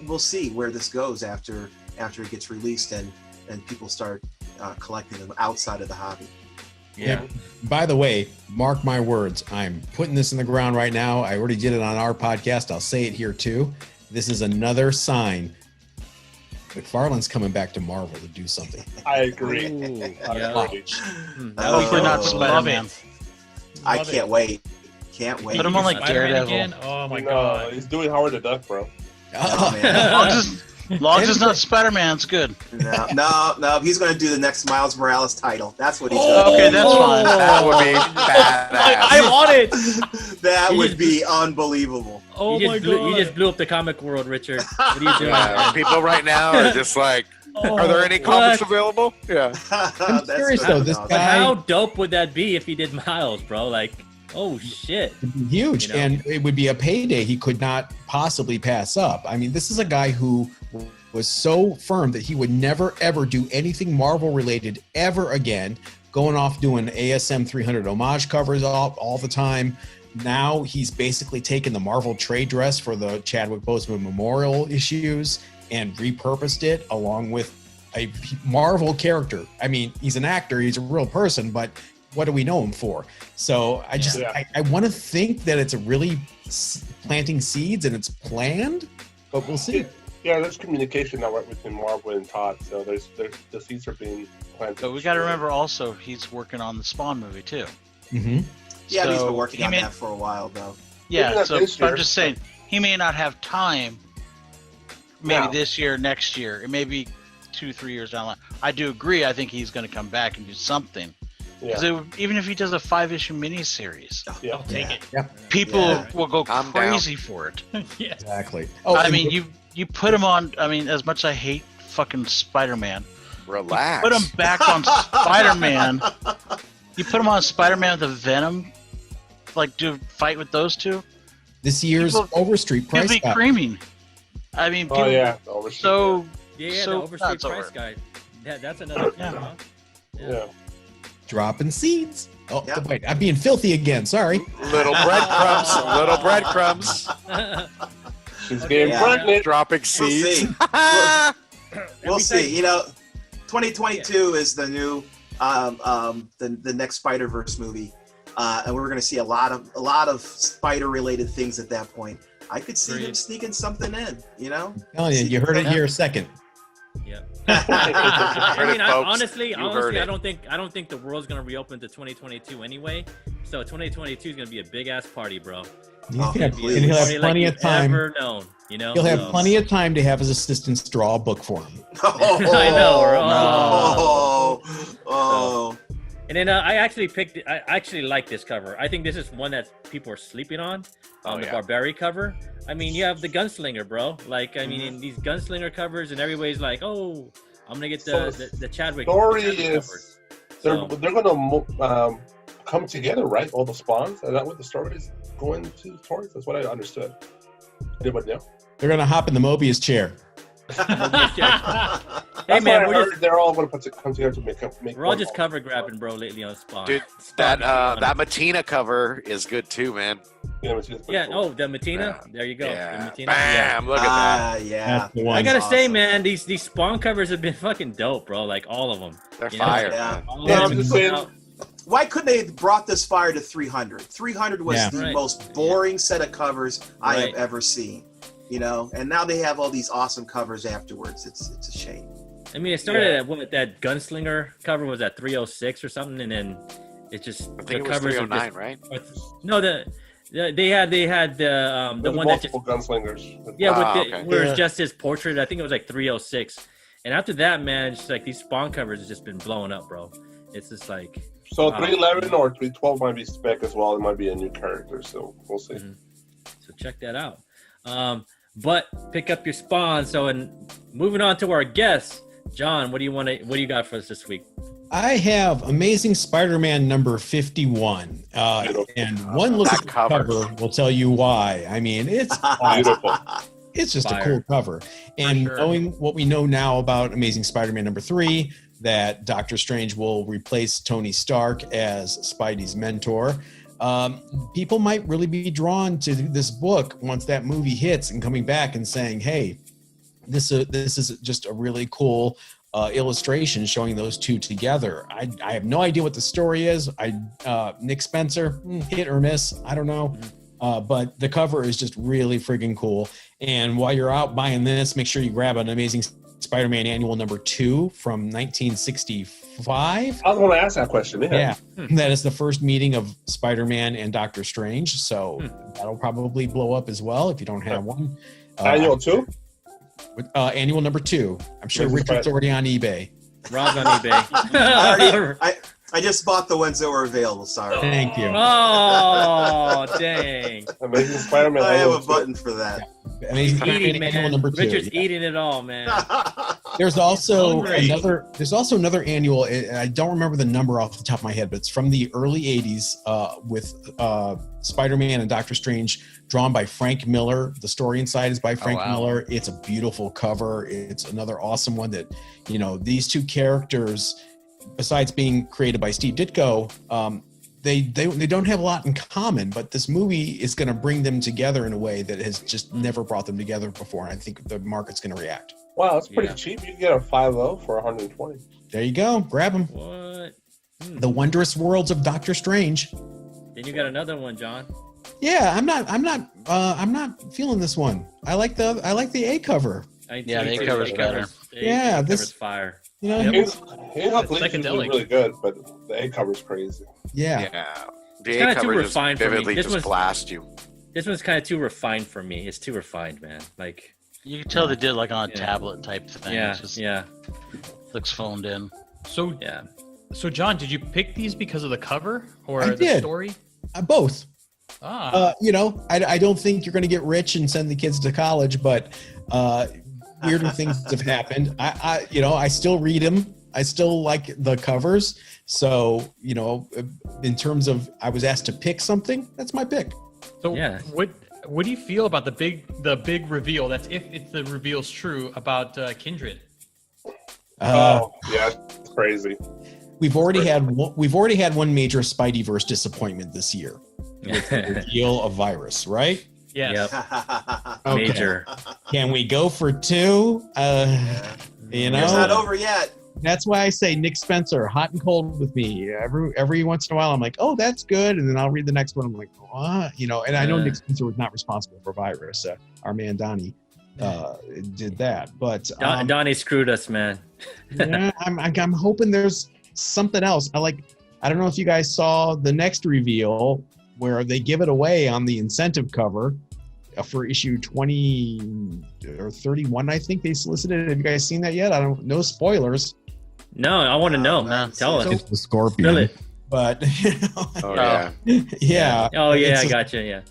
Speaker 2: we'll see where this goes after it gets released and people start collecting them outside of the hobby.
Speaker 1: yeah.
Speaker 4: By the way, mark my words. I'm putting this in the ground right now. I already did it on our podcast. I'll say it here too. This is another sign. McFarlane's coming back to Marvel to do something.
Speaker 6: I agree.
Speaker 5: Hopefully not Spider-Man.
Speaker 2: I can't wait. Can't wait.
Speaker 5: Put him on like
Speaker 7: Spider-Man
Speaker 5: Daredevil.
Speaker 7: again? Oh my
Speaker 6: No,
Speaker 7: god.
Speaker 6: he's doing Howard the Duck, bro.
Speaker 2: Oh, man.
Speaker 5: Long as it's not Spider-Man, it's good.
Speaker 2: No. He's going to do the next Miles Morales title. That's what he's
Speaker 5: Okay, that's fine.
Speaker 3: That would be badass.
Speaker 1: I want it.
Speaker 2: That
Speaker 1: You
Speaker 2: would
Speaker 1: just-
Speaker 2: be unbelievable.
Speaker 7: Oh
Speaker 1: you
Speaker 7: my
Speaker 1: just blew,
Speaker 7: god.
Speaker 1: you just blew up the comic world, Richard. What are you doing?
Speaker 3: Yeah, people right now are just like, are there any comics available? Yeah.
Speaker 4: I'm serious though. This
Speaker 1: But
Speaker 4: guy
Speaker 1: how dope would that be if he did Miles, bro? Like, oh shit.
Speaker 4: would be huge, and it would be a payday he could not possibly pass up. I mean, this is a guy who was so firm that he would never ever do anything Marvel related ever again, going off doing ASM 300 homage covers all the time. Now he's basically taken the Marvel trade dress for the Chadwick Boseman memorial issues and repurposed it along with a Marvel character. I mean, he's an actor, he's a real person, but what do we know him for? So I want to think that it's a really planting seeds and it's planned, but we'll see.
Speaker 6: Yeah, there's communication now right between Marvel and Todd, so the seeds are being planted.
Speaker 5: But we got to remember also he's working on the Spawn movie too.
Speaker 4: Mm-hmm.
Speaker 2: Yeah,
Speaker 5: So
Speaker 2: he's been working
Speaker 5: he
Speaker 2: on
Speaker 5: may-
Speaker 2: that for a while, though.
Speaker 5: Yeah,
Speaker 6: not
Speaker 5: so
Speaker 6: this
Speaker 5: but I'm
Speaker 6: year.
Speaker 5: just saying he may not have time. Maybe
Speaker 6: No.
Speaker 5: this year, next year, it may be 2-3 years down the line. I do agree. I think he's going to come back and do something. Because
Speaker 6: Yeah.
Speaker 5: even if he does a 5-issue miniseries,
Speaker 6: Yeah.
Speaker 7: I'll take it.
Speaker 5: people
Speaker 2: Yeah.
Speaker 5: will go
Speaker 3: I'm
Speaker 5: crazy for it.
Speaker 7: Yeah.
Speaker 4: Exactly. Oh,
Speaker 5: I
Speaker 4: and
Speaker 5: mean, you put him on. I mean, as much as I hate fucking Spider-Man,
Speaker 3: Relax.
Speaker 5: put him back on Spider-Man. You put him on Spider-Man with the Venom, like do fight with those two.
Speaker 4: this year's
Speaker 5: people-
Speaker 4: Overstreet
Speaker 5: He'll
Speaker 4: price
Speaker 5: be
Speaker 4: guide.
Speaker 5: creaming. I mean, people
Speaker 6: Oh yeah. the Overstreet,
Speaker 5: so
Speaker 1: Yeah,
Speaker 5: so
Speaker 1: the Overstreet
Speaker 5: nuts
Speaker 1: price
Speaker 5: over.
Speaker 1: guide. That's another thing, huh?
Speaker 6: Yeah.
Speaker 4: Dropping seeds. Oh,
Speaker 2: Yeah.
Speaker 4: wait, I'm being filthy again. Sorry.
Speaker 3: Little breadcrumbs. Little breadcrumbs.
Speaker 6: She's
Speaker 1: Okay,
Speaker 6: getting
Speaker 2: yeah.
Speaker 6: pregnant.
Speaker 3: Dropping
Speaker 2: We'll
Speaker 3: seeds.
Speaker 2: see. We'll see. You know, 2022 is the new the next Spider-Verse movie, and we're going to see a lot of spider-related things at that point. I could see him
Speaker 1: Agreed.
Speaker 2: sneaking something in. You know.
Speaker 4: Telling you, you heard it here second.
Speaker 1: Yeah.
Speaker 3: Heard
Speaker 1: I
Speaker 3: it,
Speaker 1: mean,
Speaker 3: folks.
Speaker 1: honestly,
Speaker 3: You heard
Speaker 1: I
Speaker 3: it.
Speaker 1: don't think the world's gonna reopen to 2022 anyway. So 2022 is gonna be a big ass party, bro.
Speaker 2: Oh,
Speaker 4: Yeah,
Speaker 2: please.
Speaker 4: and he'll have
Speaker 1: Party
Speaker 4: plenty
Speaker 1: like
Speaker 4: of time.
Speaker 1: Ever known, you know.
Speaker 4: He'll have
Speaker 1: So-
Speaker 4: plenty of time to have his assistants draw a book for him.
Speaker 2: Oh,
Speaker 1: I know, right?
Speaker 2: Oh.
Speaker 1: And then I actually like this cover. I think this is one that people are sleeping on.
Speaker 3: Oh,
Speaker 1: The
Speaker 3: yeah.
Speaker 1: Barbary cover. I mean, you have the Gunslinger, bro. Like, I mean, in these Gunslinger covers, and everybody's like, "Oh, I'm gonna get the Chadwick."
Speaker 6: Story
Speaker 1: Chadwick
Speaker 6: is
Speaker 1: covers.
Speaker 6: they're gonna come together, right? All the spawns. Is that what the story is going towards? That's what I understood. Anybody know?
Speaker 4: They're gonna hop in the Mobius chair.
Speaker 1: Hey
Speaker 6: That's
Speaker 1: man,
Speaker 6: what I heard. They're all gonna come together to make.
Speaker 1: we're all
Speaker 6: one
Speaker 1: just
Speaker 6: movie.
Speaker 1: cover grabbing, bro, lately on Spawn.
Speaker 3: Dude,
Speaker 1: Spawn,
Speaker 3: that Matina cover is good too, man.
Speaker 6: Yeah, it's pretty
Speaker 1: Yeah.
Speaker 6: cool.
Speaker 1: Oh, the Matina.
Speaker 3: Yeah.
Speaker 1: There you go. The
Speaker 3: Yeah.
Speaker 1: Matina.
Speaker 3: Bam! Look at that.
Speaker 2: Yeah.
Speaker 4: That's the
Speaker 1: I
Speaker 4: one.
Speaker 1: gotta say,
Speaker 2: Awesome.
Speaker 1: man, these Spawn covers have been fucking dope, bro. Like all of them.
Speaker 3: They're
Speaker 1: You know?
Speaker 3: fire.
Speaker 2: Yeah.
Speaker 3: Man.
Speaker 1: All
Speaker 6: Yeah,
Speaker 1: of
Speaker 6: I'm
Speaker 1: them
Speaker 6: just
Speaker 1: come
Speaker 6: saying-
Speaker 1: out.
Speaker 2: Why couldn't they have brought this fire to 300? 300 was
Speaker 4: Yeah.
Speaker 2: the
Speaker 1: Right.
Speaker 2: most boring set of covers I have
Speaker 1: Right.
Speaker 2: ever seen. You know, and now they have all these awesome covers afterwards. It's a shame.
Speaker 1: I mean, it started at what that Gunslinger cover was at 306 or something, and then it just
Speaker 3: I think it was 309, right?
Speaker 1: No, they had the
Speaker 6: There's
Speaker 1: one that just
Speaker 6: multiple gunslingers.
Speaker 1: yeah,
Speaker 3: Ah,
Speaker 1: with the,
Speaker 3: okay.
Speaker 1: where
Speaker 5: Yeah.
Speaker 1: it's just his portrait. I think it was like 306, and after that, man, it's just like these Spawn covers has just been blowing up, bro. It's just like
Speaker 6: So
Speaker 1: Wow.
Speaker 6: 311 or 312 might be spec as well. It might be a new character, so we'll see.
Speaker 1: Mhm. So check that out. But pick up your Spawn. So, and moving on to our guests, John, what do you got for us this week?
Speaker 4: I have Amazing Spider-Man number 51. And one look
Speaker 3: That
Speaker 4: at the
Speaker 3: cover.
Speaker 4: cover will tell you why. I mean, it's awesome.
Speaker 6: Beautiful.
Speaker 4: It's just
Speaker 1: Fire.
Speaker 4: a cool cover. And
Speaker 7: sure.
Speaker 4: knowing what we know now about Amazing Spider-Man number 3, that Doctor Strange will replace Tony Stark as Spidey's mentor, people might really be drawn to this book once that movie hits and coming back and saying, hey, this is just a really cool illustration showing those two together. I have no idea what the story is. Nick Spencer, hit or miss, I don't know. But the cover is just really friggin' cool. And while you're out buying this, make sure you grab an Amazing Spider-Man Annual number 2 from 1965.
Speaker 6: I was going to ask that question.
Speaker 4: Yeah, that is the first meeting of Spider-Man and Doctor Strange. So that'll probably blow up as well if you don't have one.
Speaker 6: Annual 2?
Speaker 4: Annual number 2. I'm sure
Speaker 6: This is
Speaker 4: Richard's
Speaker 6: right.
Speaker 4: already on eBay.
Speaker 1: Rob's on eBay.
Speaker 2: I just bought the ones that were available. Sorry.
Speaker 4: Thank you.
Speaker 1: Oh, dang.
Speaker 6: Amazing Spider-Man.
Speaker 2: I have
Speaker 6: Annual
Speaker 2: a
Speaker 6: 2.
Speaker 2: button for that.
Speaker 4: Amazing
Speaker 1: Eating,
Speaker 4: Spider-Man Annual
Speaker 1: man.
Speaker 4: number 2.
Speaker 1: Richard's
Speaker 4: yeah.
Speaker 1: eating it all, man.
Speaker 4: There's also
Speaker 1: Hungry.
Speaker 4: another annual. I don't remember the number off the top of my head, but it's from the early '80s with Spider-Man and Doctor Strange, drawn by Frank Miller. The story inside is by Frank
Speaker 7: wow.
Speaker 4: Miller. It's a beautiful cover. It's another awesome one that, these two characters, besides being created by Steve Ditko, they don't have a lot in common, but this movie is going to bring them together in a way that has just never brought them together before. And I think the market's going to react.
Speaker 6: Wow, that's pretty
Speaker 1: Yeah.
Speaker 6: cheap. You can get a 5.0 for 120.
Speaker 4: There you go. Grab them.
Speaker 1: What?
Speaker 4: The Wondrous Worlds of Doctor Strange.
Speaker 1: Then you got another one, John.
Speaker 4: Yeah, I'm not feeling this one. I like the A cover.
Speaker 5: Yeah, the A cover's better.
Speaker 4: Yeah, this-
Speaker 1: covers fire.
Speaker 4: You know,
Speaker 1: Yep.
Speaker 6: Handheld Legion is
Speaker 7: Psychedelic.
Speaker 6: really good, but the A cover's crazy.
Speaker 4: yeah.
Speaker 3: The
Speaker 1: It's
Speaker 3: A
Speaker 1: kinda too
Speaker 3: cover just
Speaker 1: refined for me.
Speaker 3: vividly
Speaker 1: This
Speaker 3: just
Speaker 1: one's-
Speaker 3: blast you.
Speaker 1: This one's kind of too refined for me. It's too refined, man. Like,
Speaker 5: You can tell they did like on a
Speaker 1: Yeah.
Speaker 5: tablet type thing.
Speaker 1: yeah,
Speaker 5: It just
Speaker 1: yeah,
Speaker 5: looks phoned in.
Speaker 7: So,
Speaker 1: yeah.
Speaker 7: so John, did you pick these because of the cover or
Speaker 4: I
Speaker 7: the
Speaker 4: did.
Speaker 7: story?
Speaker 4: Both.
Speaker 7: Ah,
Speaker 4: You know, I don't think you're going to get rich and send the kids to college, but weirder things have happened. I still read them. I still like the covers. So, you know, in terms of I was asked to pick something, that's my pick.
Speaker 7: so
Speaker 1: yeah.
Speaker 7: what do you feel about the big reveal? That's if the reveal's true about Kindred.
Speaker 6: Oh, yeah, it's crazy.
Speaker 4: We've already had one major Spideyverse disappointment this year. The reveal of Virus, right?
Speaker 7: Yes.
Speaker 1: Yep.
Speaker 4: Okay.
Speaker 1: Major.
Speaker 4: Can we go for two? You know,
Speaker 2: It's not over yet.
Speaker 4: that's why I say Nick Spencer, hot and cold with me. Every once in a while, I'm like, oh, that's good, and then I'll read the next one. I'm like, what? You know, and I know Nick Spencer was not responsible for Virus. Our man Donnie did that, but
Speaker 1: Donnie screwed us, man.
Speaker 4: yeah, I'm hoping there's something else. I don't know if you guys saw the next reveal where they give it away on the incentive cover for issue 20 or 31. I think they solicited. Have you guys seen that yet? No spoilers.
Speaker 1: No, I want to know.
Speaker 2: No.
Speaker 1: Tell us.
Speaker 4: It's the Scorpion.
Speaker 1: Spill it.
Speaker 4: But
Speaker 3: Oh, yeah.
Speaker 4: yeah.
Speaker 1: Oh yeah,
Speaker 4: It's
Speaker 1: I
Speaker 4: just-
Speaker 1: gotcha. Yeah.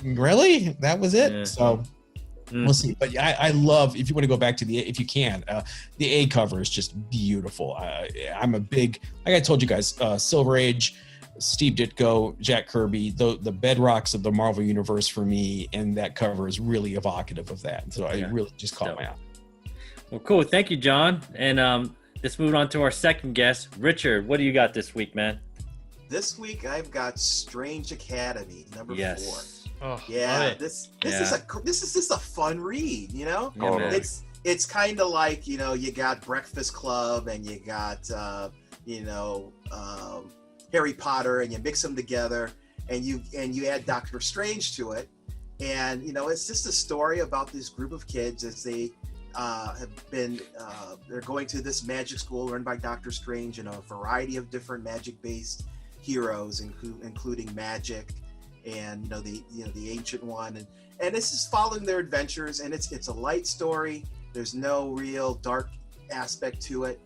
Speaker 4: Really? That was it?
Speaker 1: Yeah.
Speaker 4: So we'll see. But I love, if you want to go back to if you can, the A cover is just beautiful. I'm a big, like I told you guys, Silver Age, Steve Ditko, Jack Kirby, the bedrocks of the Marvel Universe for me, and that cover is really evocative of that. And so
Speaker 1: Yeah.
Speaker 4: I really just caught my eye.
Speaker 1: Well, cool. Thank you, John. And let's move on to our second guest, Richard. What do you got this week, man?
Speaker 2: This week I've got Strange Academy number 4.
Speaker 1: Yes.
Speaker 7: Oh,
Speaker 2: Yeah,
Speaker 7: love it.
Speaker 2: this
Speaker 1: Yeah.
Speaker 2: is just a fun read, you know.
Speaker 1: Yeah, man.
Speaker 2: It's kind of like, you know, you got Breakfast Club and you got Harry Potter, and you mix them together and you add Doctor Strange to it, and you know, it's just a story about this group of kids as they they're going to this magic school run by Doctor Strange and a variety of different magic-based heroes, including magic and the ancient one, and this is following their adventures, and it's a light story. There's no real dark aspect to it.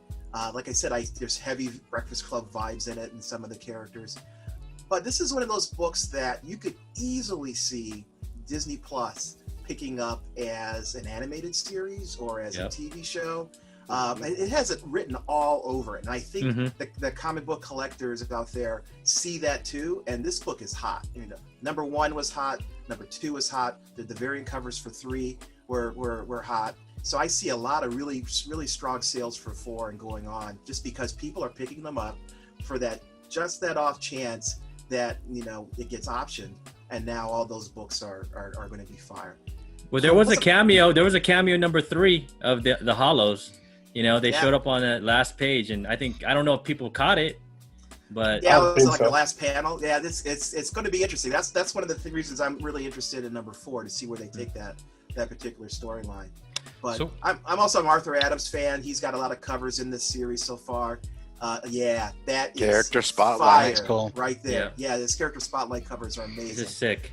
Speaker 2: Like I said, there's heavy Breakfast Club vibes in it and some of the characters, but this is one of those books that you could easily see Disney Plus picking up as an animated series or as a TV show. It has it written all over it, and I think the comic book collectors out there see that too. And this book is hot. You know, number 1 was hot, number 2 was hot. The variant covers for 3 were hot. So I see a lot of really, really strong sales for 4 and going on, just because people are picking them up for that off chance that, you know, it gets optioned, and now all those books are going to be fire.
Speaker 1: Well, there was a cameo. There was a cameo number 3 of the Hollows. You know, they showed up on that last page, and I don't know if people caught it, but
Speaker 2: yeah, it was like the last panel. Yeah, it's going to be interesting. That's one of the reasons I'm really interested in number 4, to see where they take that particular storyline. But I'm also an Arthur Adams fan. He's got a lot of covers in this series so far. That is
Speaker 3: Character spotlight.
Speaker 2: fire
Speaker 5: Cool.
Speaker 2: right there. Yeah, this character spotlight covers are
Speaker 1: this
Speaker 2: amazing.
Speaker 1: is sick.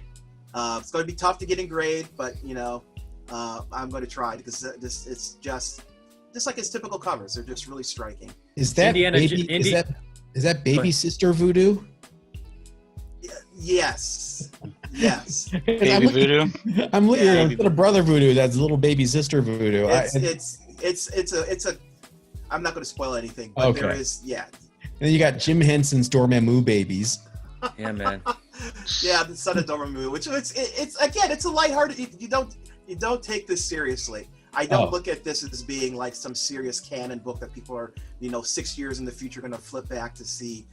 Speaker 2: It's going to be tough to get in grade, but you know, I'm going to try, because it's just like his typical covers. They're just really striking.
Speaker 4: Is that is that baby sister voodoo?
Speaker 2: Yes.
Speaker 5: Baby voodoo.
Speaker 4: I'm looking
Speaker 2: Yeah.
Speaker 4: instead of brother voodoo. That's little baby sister voodoo.
Speaker 2: It's a. I'm not going to spoil anything, but there is. Yeah.
Speaker 4: And then you got Jim Henson's Dormammu babies.
Speaker 1: Yeah, man.
Speaker 2: Yeah, the Son of Dormammu, which it's again, it's a lighthearted. You don't take this seriously. I don't look at this as being like some serious canon book that people are, 6 years in the future going to flip back to see,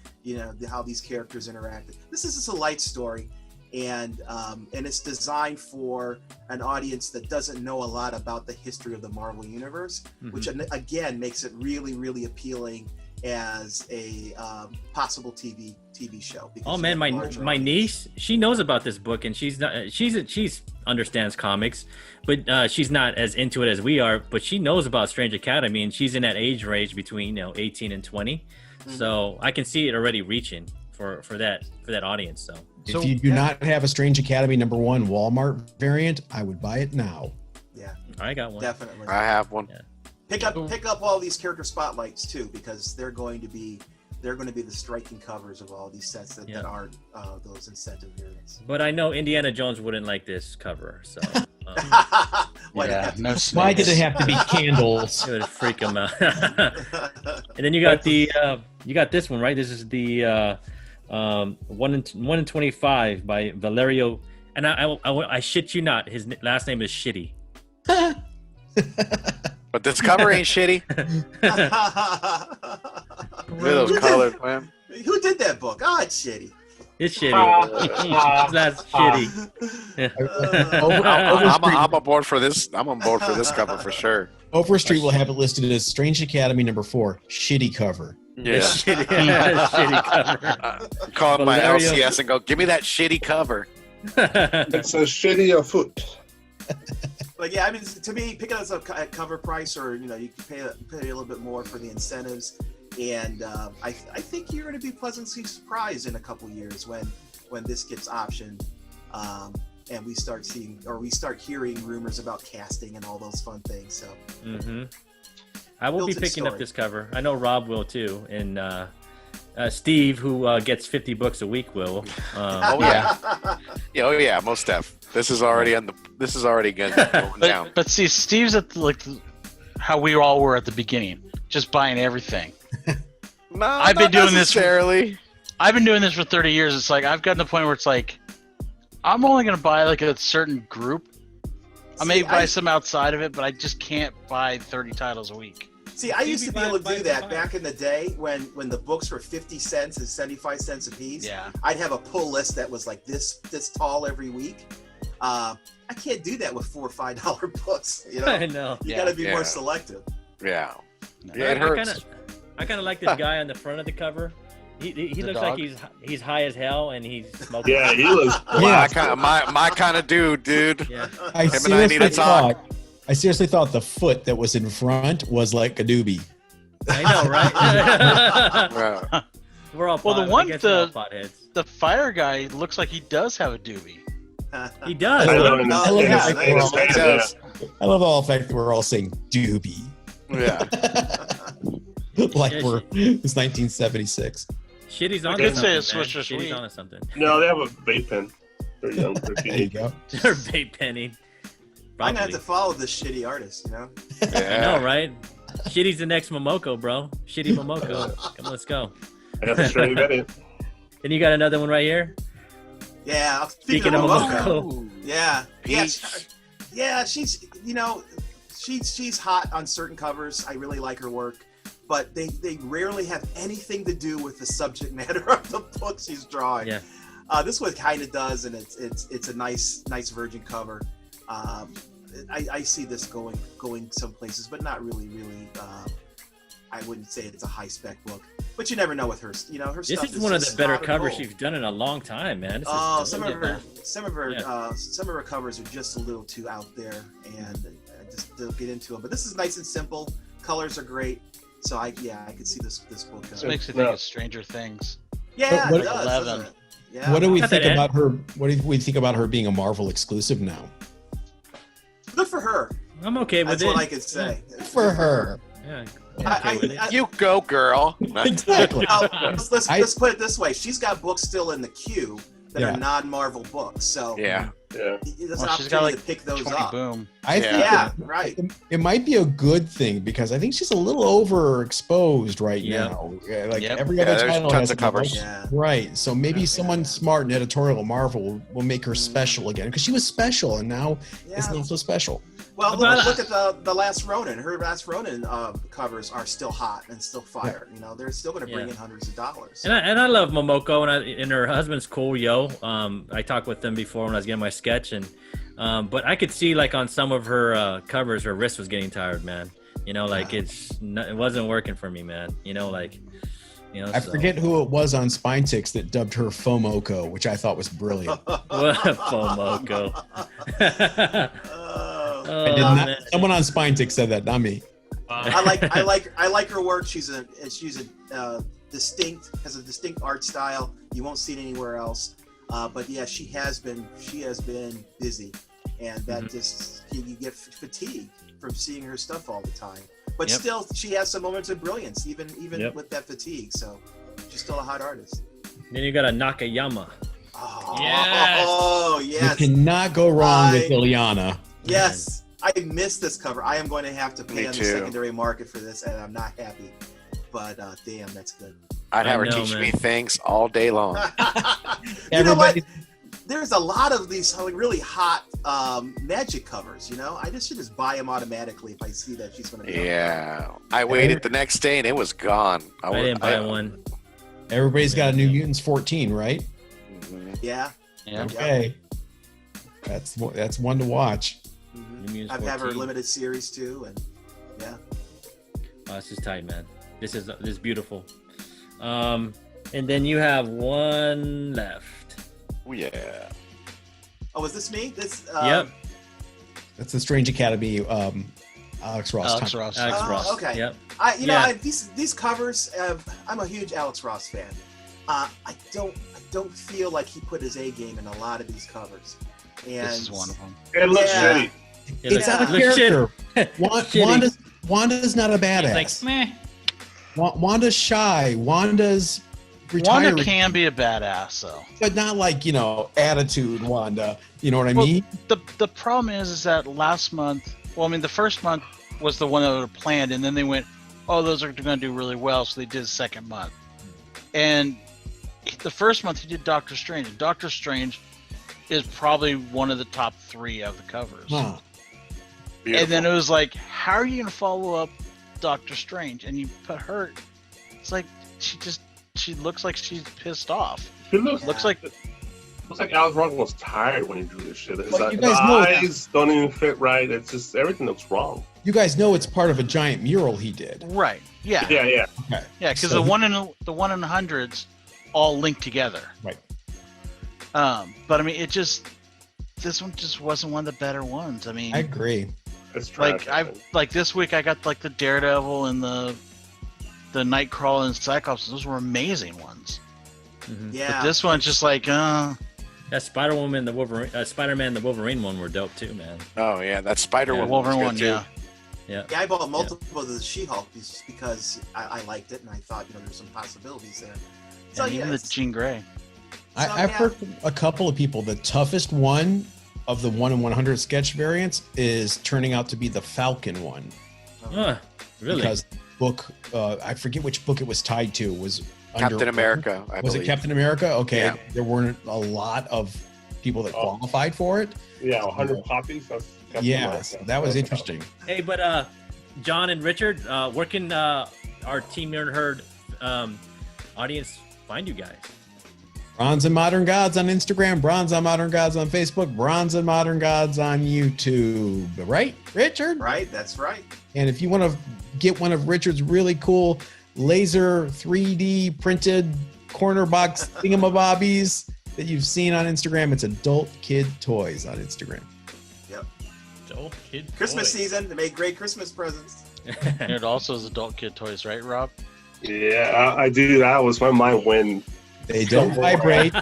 Speaker 2: how these characters interact. This is just a light story, and it's designed for an audience that doesn't know a lot about the history of the Marvel Universe, which again makes it really, really appealing as a possible TV show.
Speaker 1: Oh man, my niece, she knows about this book, and she's understands comics, but she's not as into it as we are. But she knows about Strange Academy, and she's in that age range between 18 and 20. So I can see it already reaching for that audience. So
Speaker 4: if you do not have a Strange Academy #1 Walmart variant, I would buy it now.
Speaker 2: Yeah,
Speaker 1: I got one.
Speaker 2: definitely.
Speaker 3: I have one.
Speaker 1: Yeah.
Speaker 2: Pick up all these character spotlights too, because they're going to be the striking covers of all these sets that aren't those incentive variants.
Speaker 1: But I know Indiana Jones wouldn't like this cover, so
Speaker 4: Why did it have to be candles?
Speaker 1: it would freak him out. And then you got this one, right? This is the 1 in 25 by Valerio, and I shit you not, his last name is Shitty.
Speaker 3: But this cover ain't shitty. Look at those colors, man.
Speaker 2: Who did that book? Oh, it's shitty.
Speaker 1: It's shitty. That's shitty.
Speaker 3: I'm on board for this. I'm on board for this cover for sure.
Speaker 4: Overstreet will have it listed as Strange Academy #4, shitty cover.
Speaker 3: Yeah.
Speaker 1: Shitty cover.
Speaker 3: Call my
Speaker 1: Valerio.
Speaker 3: LCS and go, give me that shitty cover.
Speaker 6: It's a shitty afoot.
Speaker 2: But yeah, I mean, to me, picking this up at cover price, or you can pay a little bit more for the incentives, and I think you're going to be pleasantly surprised in a couple years when this gets optioned, and we start hearing rumors about casting and all those fun things. So,
Speaker 1: I will be
Speaker 2: Built-in
Speaker 1: picking up
Speaker 2: story.
Speaker 1: this cover. I know Rob will too, and Steve, who gets 50 books a week, will.
Speaker 3: Oh yeah, most def. This is already going down.
Speaker 5: But see, Steve's at how we all were at the beginning, just buying everything.
Speaker 3: No,
Speaker 5: I've been doing this
Speaker 3: necessarily.
Speaker 5: I've been doing this for 30 years. It's like I've gotten to the point where it's like I'm only going to buy like a certain group. I may buy some outside of it, but I just can't buy 30 titles a week.
Speaker 2: See, I used to be able to do that back in the day when the books were 50 cents and 75 cents a piece.
Speaker 5: Yeah.
Speaker 2: I'd have a pull list that was like this tall every week. I can't do that with $4 or $5 books.
Speaker 1: I know.
Speaker 2: You got to be more selective.
Speaker 3: Yeah.
Speaker 5: Yeah,
Speaker 3: It hurts.
Speaker 1: I kind of like this guy on the front of the cover. He looks
Speaker 5: dog?
Speaker 1: like he's high as hell and he's smoking.
Speaker 6: Yeah, he looks.
Speaker 3: My kind of dude.
Speaker 1: Yeah.
Speaker 4: I
Speaker 3: Him and I need to talk.
Speaker 4: seriously thought the foot that was in front was like a doobie.
Speaker 1: I know, right?
Speaker 3: Right.
Speaker 1: We're all
Speaker 5: Well,
Speaker 1: I guess we're all potheads.
Speaker 5: the fire guy looks like he does have a doobie.
Speaker 1: He does.
Speaker 6: I love
Speaker 4: I love all the fact that we're all saying doobie.
Speaker 3: Yeah.
Speaker 4: Like
Speaker 1: Yeah,
Speaker 4: it's 1976.
Speaker 1: Shitty's on
Speaker 5: could
Speaker 1: to
Speaker 5: say
Speaker 1: something,
Speaker 5: it's
Speaker 1: man.
Speaker 5: Swisher
Speaker 1: Shitty's
Speaker 5: Sweet.
Speaker 1: on to something.
Speaker 6: No, they have a vape pen. They're young. They're
Speaker 4: There you
Speaker 6: teenage.
Speaker 4: go.
Speaker 1: They're vape penning.
Speaker 2: I'm gonna have to follow this shitty artist.
Speaker 1: I know, right? Shitty's the next Momoko, bro. Shitty Momoko. Come, let's go.
Speaker 6: I have to show you that.
Speaker 1: And you got another one right here?
Speaker 2: Yeah.
Speaker 1: Speaking of Momoko.
Speaker 2: Yeah.
Speaker 3: Peach.
Speaker 2: Yeah. She's she's hot on certain covers. I really like her work, but they rarely have anything to do with the subject matter of the book she's drawing.
Speaker 1: Yeah.
Speaker 2: This one kind of does, and it's a nice virgin cover. I see this going some places, but not really. I wouldn't say it's a high spec book, but you never know with her. Her
Speaker 1: This
Speaker 2: stuff
Speaker 1: is one of the
Speaker 2: just
Speaker 1: better
Speaker 2: hot and
Speaker 1: covers
Speaker 2: cold.
Speaker 1: she's done in a long time, man. This is
Speaker 2: Some of her
Speaker 1: Yeah.
Speaker 2: covers are just a little too out there, and I just don't get into them. But this is nice and simple. Colors are great, so I could see this book.
Speaker 5: This makes me think of Stranger Things.
Speaker 2: Yeah,
Speaker 4: What-
Speaker 2: it does.
Speaker 5: 11.
Speaker 2: Doesn't it? Yeah.
Speaker 4: What do we
Speaker 1: Not
Speaker 4: think
Speaker 1: that
Speaker 4: about her? What do we think about her being a Marvel exclusive now?
Speaker 2: Good for her.
Speaker 1: I'm okay with
Speaker 2: That's
Speaker 1: it.
Speaker 2: what I could say.
Speaker 4: For her.
Speaker 1: Yeah.
Speaker 2: I-
Speaker 1: Okay with it.
Speaker 3: You go, girl.
Speaker 4: Exactly.
Speaker 2: Let's put it this way: she's got books still in the queue that
Speaker 4: Yeah.
Speaker 2: are non-Marvel books, so
Speaker 3: Yeah.
Speaker 6: Yeah.
Speaker 2: there's an
Speaker 5: Well, she's got
Speaker 2: opportunity
Speaker 5: like
Speaker 2: to pick those
Speaker 5: 20
Speaker 2: up.
Speaker 5: boom.
Speaker 4: I think
Speaker 2: Yeah, right.
Speaker 4: it might be a good thing because I think she's a little overexposed right
Speaker 1: Yeah.
Speaker 4: now. Yeah, like
Speaker 5: Yep.
Speaker 4: every
Speaker 3: Yeah,
Speaker 4: other
Speaker 3: there's
Speaker 4: title
Speaker 3: tons
Speaker 4: has
Speaker 3: of
Speaker 4: a
Speaker 3: covers.
Speaker 4: bunch-
Speaker 2: Yeah.
Speaker 4: Right. So maybe
Speaker 2: Yeah.
Speaker 4: someone smart in editorial Marvel will make her special again because she was special and now it's
Speaker 2: Yeah.
Speaker 4: not so special.
Speaker 2: Well,
Speaker 1: But-
Speaker 2: look at the Last Ronin. Her Last Ronin covers are still hot and still fire. They're still going to bring
Speaker 1: Yeah.
Speaker 2: in hundreds of dollars.
Speaker 1: And I love Momoko, and her husband's cool, yo. I talked with them before when I was getting my sketch, and but I could see like on some of her covers, her wrist was getting tired, man. It wasn't working for me, man. You know,
Speaker 4: I forget who it was on Spine6 that dubbed her Fomoko, which I thought was brilliant.
Speaker 1: Fomoko.
Speaker 4: I did not, someone on Spine6 said that, not me.
Speaker 2: I like her work. She's a distinct, has a distinct art style. You won't see it anywhere else. But yeah, she has been busy, and that just you get fatigued from seeing her stuff all the time. But still, she has some moments of brilliance, even with that fatigue. So she's still a hot artist.
Speaker 1: Then you got a Nakayama.
Speaker 2: Oh yes.
Speaker 4: You cannot go wrong with Ileana.
Speaker 2: Yes, I missed this cover. I am going to have to pay
Speaker 3: Me
Speaker 2: on
Speaker 3: too.
Speaker 2: the secondary market for this, and I'm not happy. But damn, that's good.
Speaker 3: I'd have her
Speaker 1: know,
Speaker 3: teach
Speaker 1: man.
Speaker 3: me things all day long.
Speaker 2: You know what? There's a lot of these really hot Magic covers. You know, I should just buy them automatically if I see that she's going to be.
Speaker 3: Yeah, I waited the next day and it was gone.
Speaker 1: I didn't buy one.
Speaker 4: Everybody's got a New Mutants 14, right?
Speaker 2: Yeah.
Speaker 4: Okay. That's one to watch.
Speaker 2: Mm-hmm. I've had her limited series too, and yeah.
Speaker 1: Oh, this is tight, man. This is beautiful. And then you have one left.
Speaker 3: Oh, yeah.
Speaker 2: Oh, is this me? This.
Speaker 1: Yep.
Speaker 4: That's the Strange Academy. Alex Ross.
Speaker 5: Alex Ross.
Speaker 1: Alex Ross.
Speaker 2: Okay.
Speaker 1: Yep.
Speaker 2: These covers. I'm a huge Alex Ross fan. I don't feel like he put his A game in a lot of these covers. And
Speaker 5: This is one of them.
Speaker 6: It looks shitty.
Speaker 4: It's out of
Speaker 1: looks
Speaker 4: character.
Speaker 1: Shitty.
Speaker 4: Wanda's not a badass.
Speaker 7: It's like, meh.
Speaker 4: Wanda's shy. Wanda's retired,
Speaker 5: Wanda can be a badass though.
Speaker 4: but not like attitude Wanda. You know what I mean?
Speaker 5: The problem is that last month, the first month was the one that was planned, and then they went, oh, those are going to do really well, so they did the second month. And the first month he did Doctor Strange. And Doctor Strange is probably one of the top 3 of the covers.
Speaker 4: Huh.
Speaker 5: And then it was like, how are you going to follow up Doctor Strange? And you put her, it's like she looks like she's pissed off.
Speaker 6: It looks
Speaker 5: like
Speaker 6: Alex Ross was tired when he drew this shit.
Speaker 4: Well, you
Speaker 6: The
Speaker 4: guys know
Speaker 6: eyes don't even fit right. It's just everything looks wrong.
Speaker 4: You guys know it's part of a giant mural he did.
Speaker 5: right. Yeah.
Speaker 6: Yeah.
Speaker 4: Okay.
Speaker 5: Yeah, because
Speaker 4: So
Speaker 5: the one in the hundreds all linked together.
Speaker 4: Right.
Speaker 5: But this one just wasn't one of the better ones.
Speaker 4: I agree.
Speaker 6: It's trash.
Speaker 5: This week I got the Daredevil and the Nightcrawler and Cyclops. Those were amazing ones.
Speaker 2: Yeah.
Speaker 5: But this one's just like,
Speaker 1: That Spider-Man, the Wolverine one were dope too, man.
Speaker 3: Oh, yeah. That Spider-Woman
Speaker 5: Wolverine
Speaker 3: was
Speaker 5: one,
Speaker 3: good, too.
Speaker 1: Yeah.
Speaker 2: Yeah, I bought multiple of the She-Hulk just because I liked it and I thought there's some possibilities there. So
Speaker 5: and even the
Speaker 2: it's-
Speaker 5: Jean Grey.
Speaker 4: I've heard from a couple of people the toughest one of the 1 in 100 sketch variants is turning out to be the Falcon one.
Speaker 1: Really?
Speaker 4: Because the book, I forget which book it was tied to. Was
Speaker 3: Captain America, I
Speaker 4: Was
Speaker 3: believe.
Speaker 4: it Captain America? Okay,
Speaker 3: Yeah.
Speaker 4: there weren't a lot of people that qualified for it.
Speaker 6: Yeah, 100 copies. That's
Speaker 4: Yeah, so that was interesting.
Speaker 1: Hey, but John and Richard, where can our Team Nerd Herd audience find you guys?
Speaker 4: Bronze and Modern Gods on Instagram, Bronze on Modern Gods on Facebook, Bronze and Modern Gods on YouTube. Right, Richard?
Speaker 2: Right, that's right.
Speaker 4: And if you want to get one of Richard's really cool laser 3D printed corner box thingamabobbies that you've seen on Instagram, it's Adult Kid Toys on Instagram.
Speaker 2: Yep.
Speaker 7: Adult Kid
Speaker 2: Christmas
Speaker 7: Toys.
Speaker 2: season to make great Christmas presents.
Speaker 5: And it also is Adult Kid Toys, right, Rob?
Speaker 6: Yeah, I do. That was my mind when.
Speaker 4: They don't vibrate.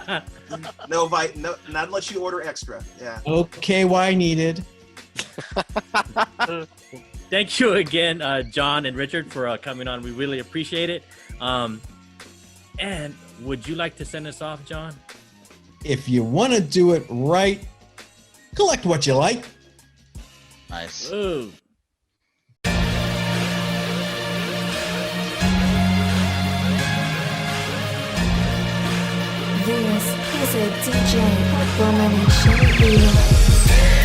Speaker 2: No, not unless you order extra. Yeah.
Speaker 4: Okay, why needed?
Speaker 1: Thank you again, John and Richard, for coming on. We really appreciate it. And would you like to send us off, John?
Speaker 4: If you want to do it right, collect what you like.
Speaker 5: Nice.
Speaker 1: Ooh.
Speaker 8: This is a DJ Abomination video.